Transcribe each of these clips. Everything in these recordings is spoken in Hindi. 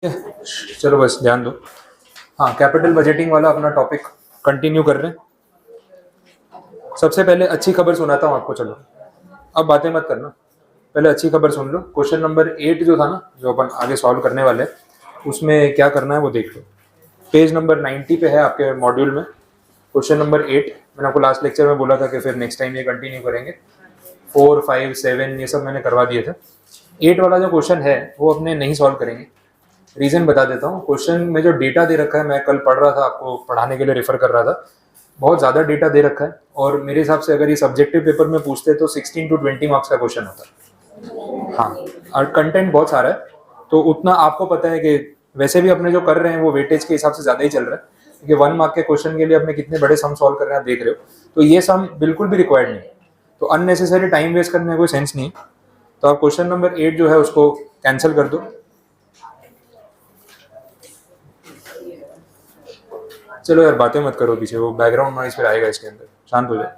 चलो बस ध्यान दो। हाँ, कैपिटल बजटिंग वाला अपना टॉपिक कंटिन्यू कर रहे हैं। सबसे पहले अच्छी खबर सुनाता हूँ आपको। चलो अब बातें मत करना, पहले अच्छी खबर सुन लो। क्वेश्चन नंबर 8 जो था ना, जो अपन आगे सॉल्व करने वाले हैं, उसमें क्या करना है वो देख लो। पेज नंबर 90 पे है आपके मॉड्यूल में क्वेश्चन नंबर 8। मैंने आपको लास्ट लेक्चर में बोला था कि फिर नेक्स्ट टाइम ये कंटिन्यू करेंगे। 4, 5, 7 ये सब मैंने करवा दिए थे। 8 वाला जो क्वेश्चन है वो अपने नहीं सॉल्व करेंगे। रीजन बता देता हूँ। क्वेश्चन में जो डेटा दे रखा है, मैं कल पढ़ रहा था, आपको पढ़ाने के लिए रेफर कर रहा था, बहुत ज़्यादा डेटा दे रखा है। और मेरे हिसाब से अगर ये सब्जेक्टिव पेपर में पूछते तो 16 to 20 मार्क्स का क्वेश्चन होता है। हाँ, और कंटेंट बहुत सारा है, तो उतना आपको पता है कि वैसे भी अपने जो कर रहे हैं वो वेटेज के हिसाब से ज़्यादा ही चल रहा है, क्योंकि 1 मार्क के क्वेश्चन के लिए अपने कितने बड़े सम सॉल्व कर रहे हैं आप देख रहे हो। तो ये सम बिल्कुल भी रिक्वायर्ड नहीं है, तो अननेसेसरी टाइम वेस्ट करने का कोई सेंस नहीं है। तो आप क्वेश्चन नंबर 8 जो है उसको कैंसिल कर दो। चलो यार बातें मत करो, पीछे वो बैकग्राउंड नॉइज फिर आएगा इसके अंदर, शांत हो जाए।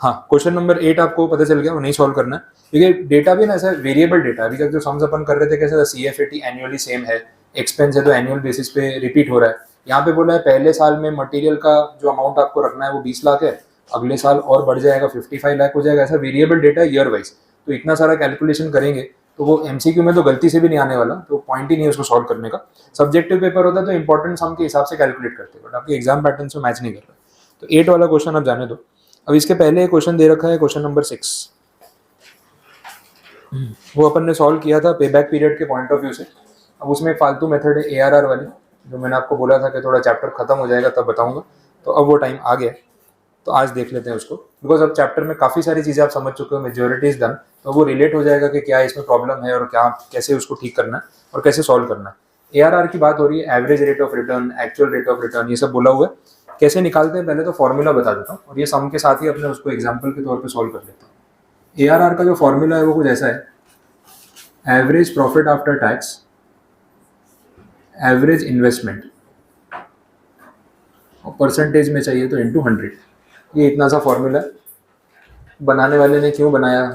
हाँ, क्वेश्चन नंबर 8 आपको पता चल गया, वो नहीं सॉल्व करना है, क्योंकि डेटा भी ना ऐसा वेरिएबल डेटा। अभी तक जो सम्स अपन कर रहे थे कैसे था, CFAT एनुअली सेम है, एक्सपेंस है तो एनुअल बेसिस पे रिपीट हो रहा है। यहाँ पे बोला है पहले साल में मटेरियल का जो अमाउंट आपको रखना है वो 20 लाख है, अगले साल और बढ़ जाएगा 55 लाख हो जाएगा। ऐसा वेरिएबल डेटा है ईयर वाइज, तो इतना सारा कैलकुलेशन करेंगे तो वो MCQ में तो गलती से भी नहीं आने वाला, तो पॉइंट ही नहीं है उसको सॉल्व करने का। सब्जेक्टिव पेपर होता तो इंपॉर्टेंट सम के हिसाब से कैलकुलेट करते, बट आपके एग्जाम पैटर्न से मैच नहीं कर रहा। तो 8 वाला क्वेश्चन आप जाने दो। अब इसके पहले क्वेश्चन दे रखा है क्वेश्चन नंबर 6, वो अपन ने सॉल्व किया था पे बैक पीरियड के पॉइंट ऑफ व्यू से। अब उसमें फालतू मेथड है ARR वाली, जो मैंने आपको बोला था कि थोड़ा चैप्टर खत्म हो जाएगा तब बताऊंगा, तो अब वो टाइम आ गया, तो आज देख लेते हैं उसको। बिकॉज अब चैप्टर में काफ़ी सारी चीज़ें आप समझ चुके हो, मेजोरिटी इज डन, तो वो रिलेट हो जाएगा कि क्या इसमें प्रॉब्लम है और क्या कैसे उसको ठीक करना है और कैसे सॉल्व करना है। ARR की बात हो रही है, average rate of return, actual rate of return, ये सब बोला हुआ है। कैसे निकालते हैं पहले तो फॉर्मूला बता देता हूँ, और ये सम के साथ ही अपने उसको एग्जाम्पल के तौर पर सॉल्व कर लेते हैं। ARR का जो फॉर्मूला है वो कुछ ऐसा है, average profit after tax, average investment, और परसेंटेज में चाहिए तो इंटू 100। ये इतना सा फॉर्मूला है। बनाने वाले ने क्यों बनाया,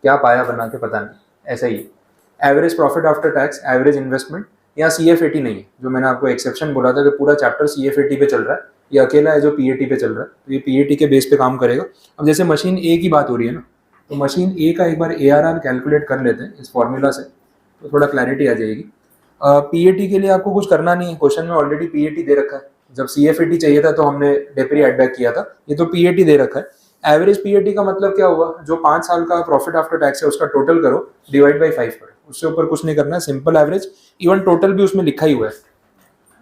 क्या पाया बना के, पता नहीं, ऐसा ही। Average profit after tax, average investment, यहाँ CFAT नहीं है, जो मैंने आपको एक्सेप्शन बोला था कि पूरा चैप्टर CFAT पे चल रहा है, ये अकेला है जो PAT पे चल रहा है, तो ये PAT के बेस पे काम करेगा। अब जैसे मशीन A की बात हो रही है ना, तो मशीन A का एक बार ARR कैलकुलेट कर लेते हैं इस फॉर्मूला से, तो थोड़ा क्लैरिटी आ जाएगी। PAT के लिए आपको कुछ करना नहीं है, क्वेश्चन में ऑलरेडी PAT दे रखा है। जब CFAT चाहिए था तो हमने डेपरी एड बैक किया था, ये तो PAT दे रखा है। एवरेज PAT का मतलब क्या हुआ, जो 5 साल का प्रॉफिट आफ्टर टैक्स है उसका टोटल करो, डिवाइड बाई 5 करो, उससे ऊपर कुछ नहीं करना है, सिंपल एवरेज। इवन टोटल भी उसमें लिखा ही हुआ है,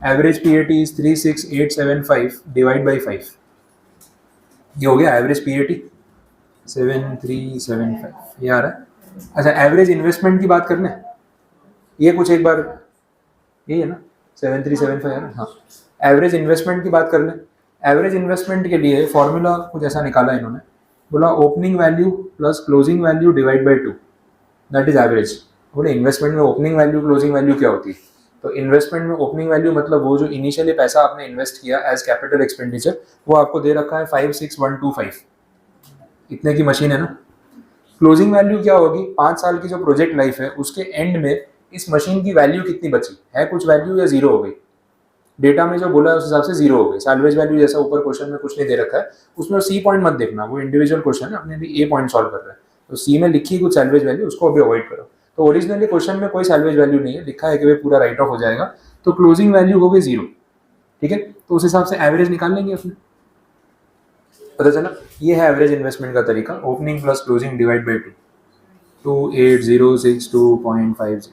average PAT is 36875 divide by 5। ये हो गया एवरेज PAT 7375, ये आ रहा है। अच्छा, एवरेज इन्वेस्टमेंट की बात करना है, ये कुछ एक बार ये है ना 7375 है ना, हाँ। एवरेज इन्वेस्टमेंट की बात कर लें। एवरेज इन्वेस्टमेंट के लिए फॉर्मूला कुछ ऐसा निकाला इन्होंने, बोला opening value plus closing value divide by 2, that is average. बोले इन्वेस्टमेंट में ओपनिंग वैल्यू क्लोजिंग वैल्यू क्या होती है, तो इन्वेस्टमेंट में ओपनिंग वैल्यू मतलब वो जो इनिशियली पैसा आपने इन्वेस्ट किया एज कैपिटल एक्सपेंडिचर, वो आपको दे रखा है 56125, इतने की मशीन है ना। क्लोजिंग वैल्यू क्या होगी, 5 साल की जो प्रोजेक्ट लाइफ है उसके एंड में इस मशीन की वैल्यू कितनी बची है, कुछ वैल्यू या जीरो हो गई। डेटा में जो बोला है उस हिसाब से जीरो हो गई। सैलवेज वैल्यू जैसा ऊपर क्वेश्चन में कुछ नहीं दे रखा है, उसमें C पॉइंट मत देखना, वो इंडिविजुअल क्वेश्चन है, अपने भी A पॉइंट सॉल्व कर रहा है, तो C में लिखी कुछ सैलवेज वैल्यू, उसको अभी अवॉइड करो। तो ओरिजिनली क्वेश्चन में कोई सैलवेज वैल्यू नहीं है, लिखा है कि भाई पूरा राइट ऑफ हो जाएगा, तो क्लोजिंग वैल्यू हो गई 0, ठीक है। तो उस हिसाब से एवरेज निकाल लेंगे अपने, पता चला। ये है एवरेज इन्वेस्टमेंट का तरीका, opening plus closing divide by 2, 28062.50।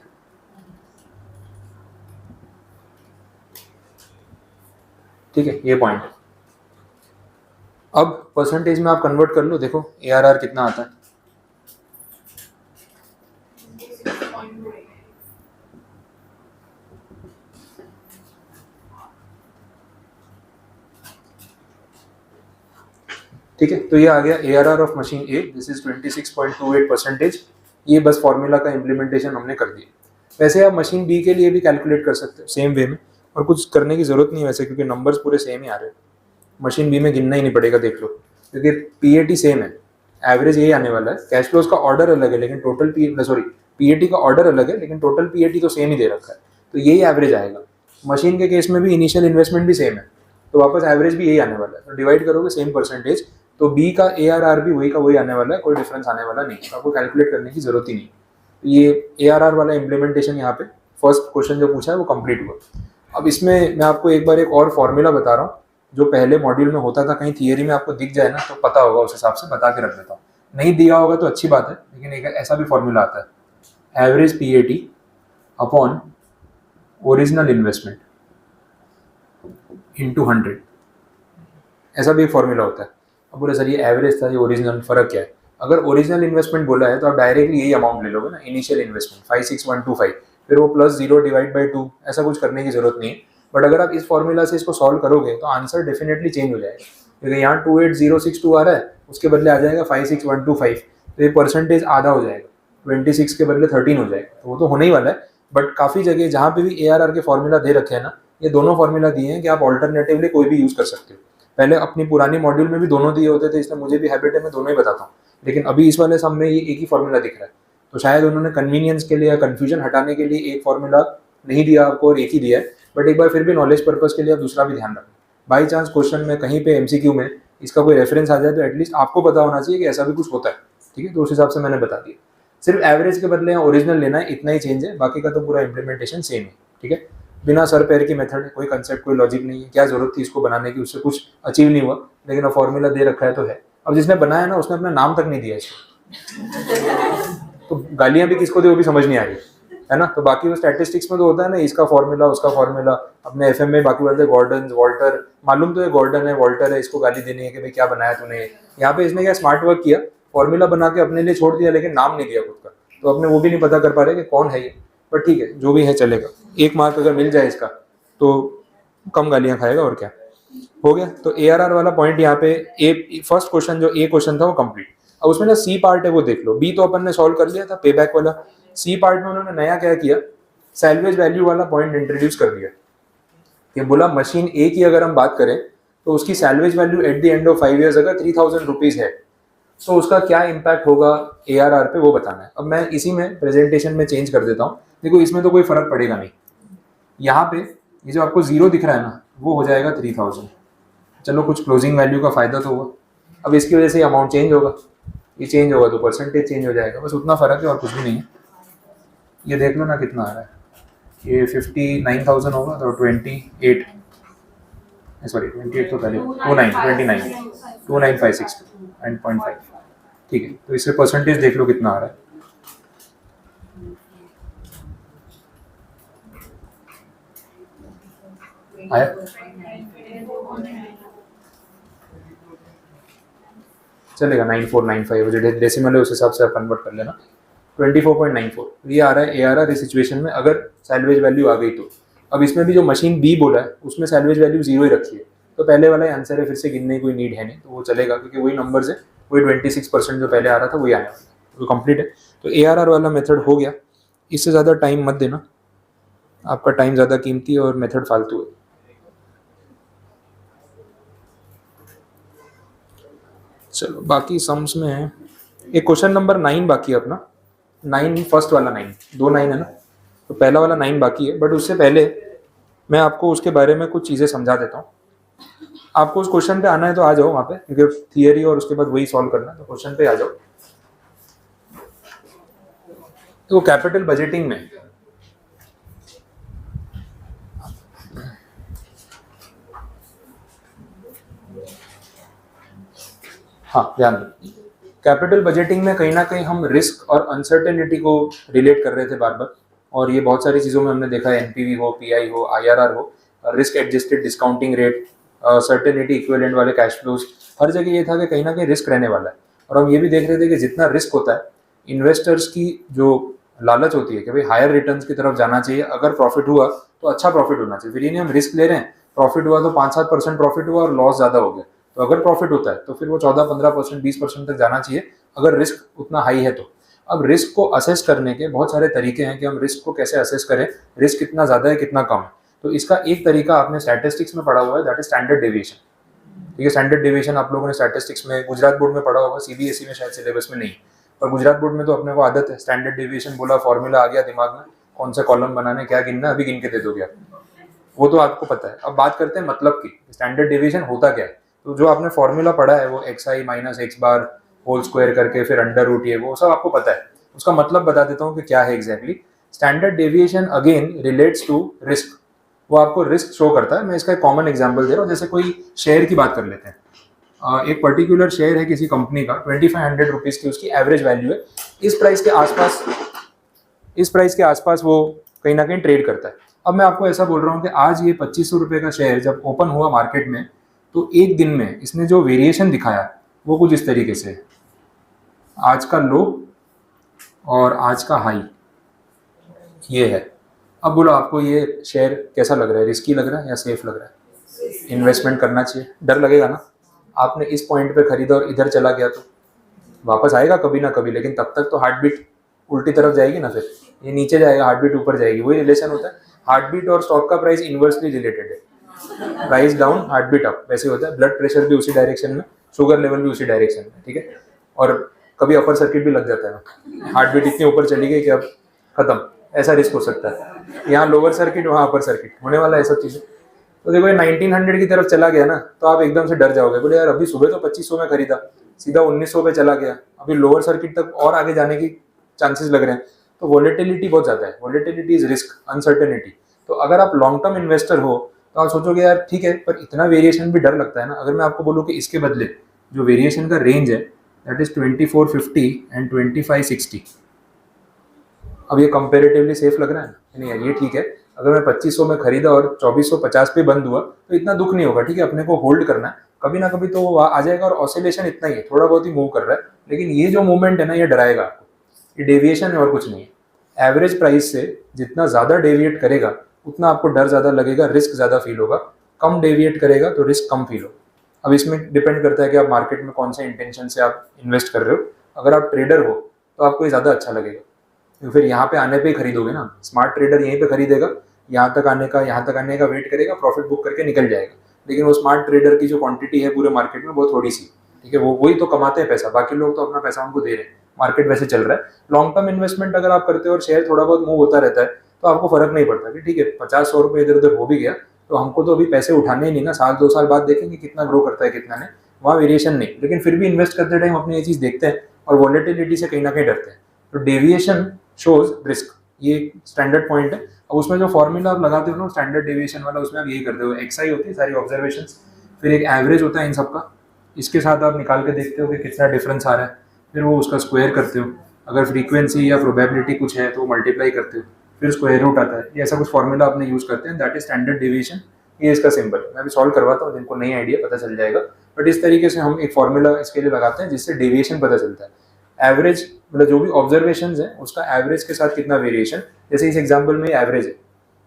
ठीक है, ये पॉइंट। अब परसेंटेज में आप कन्वर्ट कर लो, देखो ARR कितना आता है। ठीक है, तो ये आ गया ARR of machine A, this is 26.28%। ये बस फॉर्मूला का इम्प्लीमेंटेशन हमने कर दिया। वैसे आप मशीन B के लिए भी कैलकुलेट कर सकते हो सेम वे में, और कुछ करने की जरूरत नहीं है वैसे, क्योंकि नंबर्स पूरे सेम ही आ रहे हैं। मशीन B में गिनना ही नहीं पड़ेगा, देख लो, क्योंकि PAT सेम है, एवरेज यही आने वाला है। कैश फ्लोज का ऑर्डर अलग है, लेकिन टोटल सॉरी पीएटी का ऑर्डर अलग है लेकिन टोटल पीएटी तो सेम ही दे रखा है, तो यही एवरेज आएगा। मशीन के केस में भी इनिशियल इन्वेस्टमेंट भी सेम है, तो वापस एवरेज भी यही आने वाला है। तो डिवाइड करोगे सेम परसेंटेज, तो बी का ARR भी वही का वही आने वाला है, कोई डिफरेंस आने वाला नहीं, तो आपको कैलकुलेट करने की जरूरत ही नहीं। तो ये ARR वाला इम्प्लीमेंटेशन यहाँ पे फर्स्ट क्वेश्चन जो पूछा है वो कंप्लीट हुआ। अब इसमें मैं आपको एक बार एक और फॉर्मूला बता रहा हूँ जो पहले मॉड्यूल में होता था, कहीं थियरी में आपको दिख जाए ना तो पता होगा, उस हिसाब से बता के रख देता हूँ। नहीं दिया होगा तो अच्छी बात है, लेकिन एक ऐसा भी फॉर्मूला आता है, average PAT upon original investment into 100, ऐसा भी एक फॉर्मूला होता है। अब बोले सर ये एवरेज था, ये ओरिजिनल, फर्क क्या है? अगर ओरिजिनल इन्वेस्टमेंट बोला है तो आप डायरेक्टली यही अमाउंट ले लोगे ना, इनिशियल इन्वेस्टमेंट 56125, फिर वो प्लस 0 डिवाइड बाई 2, ऐसा कुछ करने की जरूरत नहीं है। बट अगर आप इस फॉर्मूला से इसको सॉल्व करोगे तो आंसर डेफिनेटली चेंज हो जाएगा, क्योंकि यहाँ 28062 आ रहा है, उसके बदले आ जाएगा 56125, तो ये परसेंटेज आधा हो जाएगा, 26 के बदले 13 हो जाएगा, तो वो तो होने ही वाला है। बट काफ़ी जगह जहाँ पे भी ARR के फॉर्मूला दे रखे हैं ना, ये दोनों फॉर्मूला दिए हैं कि आप ऑल्टरनेटिवली कोई भी यूज़ कर सकते हो। पहले अपनी पुरानी मॉड्यूल में भी दोनों दिए होते थे, इसलिए मुझे भी हैबिट है मैं दोनों ही बताता हूँ, लेकिन अभी इस वाले सब में ये एक ही फॉर्मूला दिख रहा है, तो शायद उन्होंने कन्वीनियंस के लिए या कन्फ्यूजन हटाने के लिए एक फॉर्मूला नहीं दिया आपको और एक ही दिया है। बट एक बार फिर भी नॉलेज पर्पज के लिए आप दूसरा भी ध्यान रखें, बाई चांस क्वेश्चन में कहीं पे MCQ में इसका कोई रेफरेंस आ जाए तो एटलीस्ट आपको पता होना चाहिए कि ऐसा भी कुछ होता है, ठीक है। तो उस हिसाब से मैंने बता दिया, सिर्फ एवरेज के बदले ओरिजिनल लेना है, इतना ही चेंज है, बाकी का तो पूरा इंप्लीमेंटेशन सेम है, ठीक है। बिना सर पैर की मेथड है, कोई कंसेप्ट कोई लॉजिक नहीं है, क्या जरूरत थी इसको बनाने की, उससे कुछ अचीव नहीं हुआ, लेकिन अब फॉर्मूला दे रखा है तो है। अब जिसने बनाया ना उसने अपना नाम तक नहीं दिया इसको, तो गालियां भी किसको दे वो भी समझ नहीं आ रही है ना। तो बाकी वो स्टैटिस्टिक्स में तो होता है ना, इसका फॉर्मूला उसका फॉर्मूला, अपने FM में बाकी बोलते हैं गॉर्डन वॉल्टर, मालूम तो है गॉर्डन है वॉल्टर है, इसको गाली देनी है कि भाई क्या बनाया तूने। यहाँ पे इसने क्या स्मार्ट वर्क किया, फॉर्मूला बना के अपने लिए छोड़ दिया, लेकिन नाम नहीं दिया खुद का, तो अपने वो भी नहीं पता कर पा रहे कि कौन है ये। पर ठीक है, जो भी है चलेगा, 1 मार्क अगर मिल जाए इसका तो कम गालियां खाएगा, और क्या हो गया। तो ARR वाला पॉइंट यहाँ पे फर्स्ट क्वेश्चन जो A क्वेश्चन था वो कंप्लीट। अब उसमें ना C पार्ट है वो देख लो, B तो अपन ने सॉल्व कर लिया था पे बैक वाला, C पार्ट में उन्होंने नया क्या किया, सैल्वेज वैल्यू वाला पॉइंट इंट्रोड्यूस कर दिया। ये बोला मशीन A की अगर हम बात करें तो उसकी salvage value at the end of 5 years अगर 3000 रुपीज है तो उसका क्या इम्पैक्ट होगा ARR पे वो बताना है। अब मैं इसी में प्रेजेंटेशन में चेंज कर देता हूँ, देखो इसमें तो कोई फर्क पड़ेगा नहीं, यहाँ पे ये जो आपको 0 दिख रहा है ना वो हो जाएगा 3000, चलो कुछ क्लोजिंग वैल्यू का फायदा तो हुआ। अब इसकी वजह से अमाउंट चेंज होगा, ये चेंज होगा तो परसेंटेज चेंज हो जाएगा, बस उतना फर्क है और कुछ भी नहीं है। ये देख लो ना कितना आ रहा है, ये 59,000 होगा तो 28, सॉरी 28 तो पहले 29,2956 एंड 0.5, ठीक है। तो इससे परसेंटेज देख लो कितना आ रहा है, आया चलेगा 9495, जो डेसिमल है उस हिसाब से आप कन्वर्ट कर लेना, 24.94 ये आ रहा है ARR इस सिचुएशन में अगर सैल्वेज वैल्यू आ गई तो। अब इसमें भी जो मशीन B बोला है उसमें सैल्वेज वैल्यू 0 ही रखी है, तो पहले वाला ही आंसर है, फिर से गिनने की कोई नीड है नहीं, तो वो चलेगा क्योंकि वही नंबर्स है, वही 26% जो पहले आ रहा था वही आने वाला है, तो कंप्लीट है। तो ARR वाला मेथड हो गया, इससे ज़्यादा टाइम मत देना, आपका टाइम ज़्यादा कीमती है और मेथड फालतू है। चलो बाकी सम्स में है, एक क्वेश्चन नंबर 9 बाकी है अपना, 9 फर्स्ट वाला 9, 2 9 है ना, तो पहला वाला 9 बाकी है। बट उससे पहले मैं आपको उसके बारे में कुछ चीज़ें समझा देता हूँ। आपको उस क्वेश्चन पे आना है तो आ जाओ वहाँ पे, क्योंकि थियरी और उसके बाद वही सॉल्व करना है, तो क्वेश्चन पे आ जाओ। तो कैपिटल बजटिंग में हाँ ध्यान दो, कैपिटल बजटिंग में कहीं ना कहीं हम रिस्क और अनसर्टेनिटी को रिलेट कर रहे थे बार बार, और ये बहुत सारी चीज़ों में हमने देखा है, NPV हो, PI हो, IRR हो, risk adjusted discounting rate, certainty equivalent वाले कैश फ्लोज, हर जगह ये था कि कहीं ना कहीं रिस्क रहने वाला है। और हम ये भी देख रहे थे कि जितना रिस्क होता है, इन्वेस्टर्स की जो लालच होती है कि भाई हायर रिटर्न्स की तरफ जाना चाहिए, अगर प्रॉफिट हुआ तो अच्छा प्रॉफिट होना चाहिए। फिर ये नहीं हम रिस्क ले रहे हैं, प्रॉफिट हुआ तो 5-7% प्रॉफिट हुआ और लॉस ज़्यादा हो गया, तो अगर प्रॉफिट होता है तो फिर वो 14-15%, 20% तक जाना चाहिए अगर रिस्क उतना हाई है तो। अब रिस्क को असेस करने के बहुत सारे तरीके हैं कि हम रिस्क को कैसे असेस करें, रिस्क कितना ज़्यादा है कितना कम है। तो इसका एक तरीका आपने स्टैटिस्टिक्स में पढ़ा हुआ है, दैट इज स्टैंडर्ड डेविएशन, ठीक है। स्टैंडर्ड डेविएशन आप लोगों ने स्टैटिस्टिक्स में गुजरात बोर्ड में पढ़ा होगा, CBSE में शायद सिलेबस में नहीं, और गुजरात बोर्ड में तो अपने को आदत है, स्टैंडर्ड डेविएशन बोला, फॉर्मूला आ गया दिमाग में, कौन सा कॉलम बनाने, क्या गिनना, अभी गिन के दे दोगे आप, वो तो आपको पता है। अब बात करते हैं मतलब की, स्टैंडर्ड डेविएशन होता क्या है। तो जो आपने फॉर्मूला पढ़ा है वो एक्स आई minus x bar whole square करके फिर अंडर रूट, ये वो सब आपको पता है। उसका मतलब बता देता हूँ कि क्या है exactly. Standard deviation again relates to risk, वो आपको रिस्क शो करता है। मैं इसका एक कॉमन एग्जांपल दे रहा हूँ, जैसे कोई शेयर की बात कर लेते हैं। एक पर्टिकुलर शेयर है किसी कंपनी का, 2500 रुपीज़ की उसकी एवरेज वैल्यू है। इस प्राइस के आसपास वो कहीं ना कहीं ट्रेड करता है। अब मैं आपको ऐसा बोल रहा हूँ कि आज ये 2500 रुपये का शेयर जब ओपन हुआ मार्केट में, तो एक दिन में इसने जो वेरिएशन दिखाया वो कुछ इस तरीके से, आज का लो और आज का हाई ये है। अब बोलो आपको ये शेयर कैसा लग रहा है, रिस्की लग रहा है या सेफ लग रहा है? इन्वेस्टमेंट करना चाहिए, डर लगेगा ना। आपने इस पॉइंट पे खरीदा और इधर चला गया तो वापस आएगा कभी ना कभी, लेकिन तब तक तो हार्ट बीट उल्टी तरफ जाएगी ना, फिर ये नीचे जाएगा, हार्ट बीट ऊपर जाएगी। वही रिलेशन होता है, हार्ट बीट और स्टॉक का प्राइस इन्वर्सली रिलेटेड है, price down heart beat up, वैसे होता है। ब्लड प्रेशर भी उसी डायरेक्शन में, शुगर लेवल भी उसी डायरेक्शन में, ठीक है। और कभी अपर सर्किट भी लग जाता है, हार्ट बीट इतनी ऊपर चली गई कि अब खत्म, ऐसा रिस्क हो सकता है। यहाँ लोअर सर्किट वहाँ अपर सर्किट होने वाला है, सब चीज़ें। तो देखो ये 1900 की तरफ चला गया ना, तो आप एकदम से डर जाओगे, बोले यार अभी सुबह तो 2500 में खरीदा, सीधा 1900 पे चला गया, अभी लोअर सर्किट तक और आगे जाने की चांसेस लग रहे हैं। तो वोलेटिलिटी बहुत ज़्यादा है, वोलेटिलिटी इज रिस्क, अनसर्टेनिटी। तो अगर आप लॉन्ग टर्म इन्वेस्टर हो तो आप सोचोगे यार ठीक है, पर इतना वेरिएशन भी डर लगता है ना। अगर मैं आपको बोलूँ कि इसके बदले जो वेरिएशन का रेंज है दैट इज 2450 एंड 2560, अब ये कंपेरेटिवली सेफ लग रहा है ना? नहीं यार ये ठीक है। अगर मैं 2500 में खरीदा और 2450 पे बंद हुआ तो इतना दुख नहीं होगा, ठीक है। अपने को होल्ड करना है, कभी ना कभी तो वो आ जाएगा। और ऑसिलेशन इतना ही है, थोड़ा बहुत ही मूव कर रहा है, लेकिन ये जो मूवमेंट है ना ये डराएगा आपको, ये डेविएशन है और कुछ नहीं है। एवरेज प्राइस से जितना ज़्यादा डेविएट करेगा उतना आपको डर ज़्यादा लगेगा, रिस्क ज़्यादा फील होगा। कम डेविएट करेगा तो रिस्क कम फील होगा। अब इसमें डिपेंड करता है कि आप मार्केट में कौन से इंटेंशन से आप इन्वेस्ट कर रहे हो। अगर आप ट्रेडर हो तो आपको ये ज़्यादा अच्छा लगेगा, तो फिर यहाँ पे आने पे ही खरीदोगे ना। स्मार्ट ट्रेडर यहीं पे खरीदेगा, यहाँ तक आने का वेट करेगा, प्रॉफिट बुक करके निकल जाएगा। लेकिन वो स्मार्ट ट्रेडर की जो क्वांटिटी है पूरे मार्केट में वो थोड़ी सी, ठीक है, वो वही तो कमाते हैं पैसा, बाकी लोग तो अपना पैसा उनको दे रहे हैं, मार्केट वैसे चल रहा है। लॉन्ग टर्म इन्वेस्टमेंट अगर आप करते हो और शेयर थोड़ा बहुत मूव होता रहता है तो आपको फर्क नहीं पड़ता कि ठीक है 50-100 रुपये इधर उधर हो भी गया तो हमको तो अभी पैसे उठाने ही नहीं ना, साल 2 साल बाद देखेंगे कितना ग्रो करता है कितना नहीं, वहाँ वेरिएशन नहीं। लेकिन फिर भी इन्वेस्ट करते टाइम अपनी ये चीज़ देखते हैं और वॉलेटिलिटी से कहीं ना कहीं डरते हैं। तो डेविएशन शोज रिस्क, ये स्टैंडर्ड पॉइंट है। अब उसमें जो फॉर्मूला आप लगाते हो ना स्टैंडर्ड डेविएशन वाला, उसमें आप यही करते हो, एक्स आई होती है सारी ऑब्जर्वेशंस, फिर एक एवरेज होता है इन सबका, इसके साथ आप निकाल के देखते हो कि कितना डिफरेंस आ रहा है, फिर वो उसका स्क्वायर करते हो। अगर फ्रीक्वेंसी या प्रोबेबिलिटी कुछ है तो मल्टीप्लाई करते हो, फिर स्क्वायर रूट आता है। ये ऐसा कुछ फॉर्मूला आपने यूज़ करते हैं, दैट इज स्टैंडर्ड डेविएशन। ये इसका सिंबल मैं अभी सॉल्व करवाता हूँ, जिनको नहीं आइडिया पता चल जाएगा। बट इस तरीके से हम एक फॉर्मूला इसके लिए लगाते हैं जिससे डेविएशन पता चलता है। एवरेज मतलब जो भी ऑब्जर्वेशन है उसका एवरेज के साथ कितना वेरिएशन, जैसे इस एग्जाम्पल में एवरेज है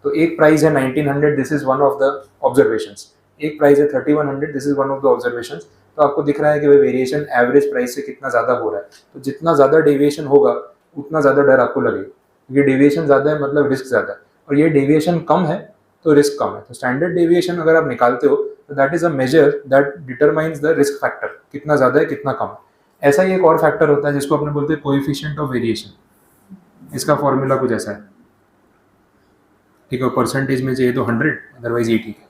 तो एक प्राइस है 1900, this is one of the observations. एक प्राइस है 3100, this is one of the observations. तो आपको दिख रहा है कि भाई वेरिएशन एवरेज प्राइस से कितना ज़्यादा हो रहा है। तो जितना ज़्यादा डेविएशन होगा उतना ज़्यादा डर आपको लगेगा। ये डेविएशन ज़्यादा है मतलब रिस्क ज़्यादा है, और ये डेविएशन कम है तो रिस्क कम है। तो स्टैंडर्ड डेविएशन अगर आप निकालते हो तो that is a measure that determines the risk factor, कितना ज़्यादा है कितना कम है। ऐसा ही एक और फैक्टर होता है जिसको अपने बोलते हैं कोएफिशिएंट ऑफ वेरिएशन। इसका फॉर्मूला कुछ ऐसा है, ठीक है, परसेंटेज में चाहिए तो 100, अदरवाइज ये ठीक है,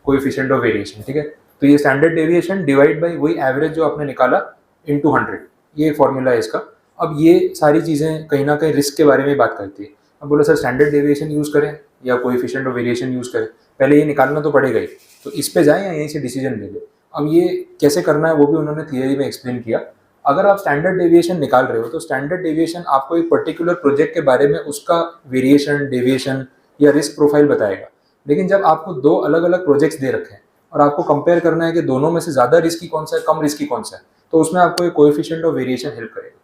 कोएफिशिएंट ऑफ वेरिएशन, ठीक है। तो ये स्टैंडर्ड डेविएशन डिवाइड बाई वही एवरेज जो आपने निकाला इनटू 100, ये फॉर्मूला है इसका। अब ये सारी चीज़ें कहीं ना कहीं रिस्क के बारे में बात करती है। अब बोलो सर स्टैंडर्ड डेविएशन यूज़ करें या कोएफिशिएंट ऑफ वेरिएशन यूज़ करें, पहले ये निकालना तो पड़ेगा ही, तो इस पे जाएं या यहीं से डिसीजन ले लें। अब ये कैसे करना है वो भी उन्होंने थियरी में एक्सप्लेन किया। अगर आप स्टैंडर्ड डेविएशन निकाल रहे हो तो स्टैंडर्ड डेविएशन आपको एक पर्टिकुलर प्रोजेक्ट के बारे में उसका वेरिएशन, डेविएशन या रिस्क प्रोफाइल बताएगा। लेकिन जब आपको 2 अलग अलग प्रोजेक्ट्स दे रखे हैं और आपको कंपेयर करना है कि दोनों में से ज़्यादा रिस्की कौन सा है, कम रिस्की कौन सा है, तो उसमें आपको ये कोएफिशिएंट ऑफ वेरिएशन हेल्प करेगा।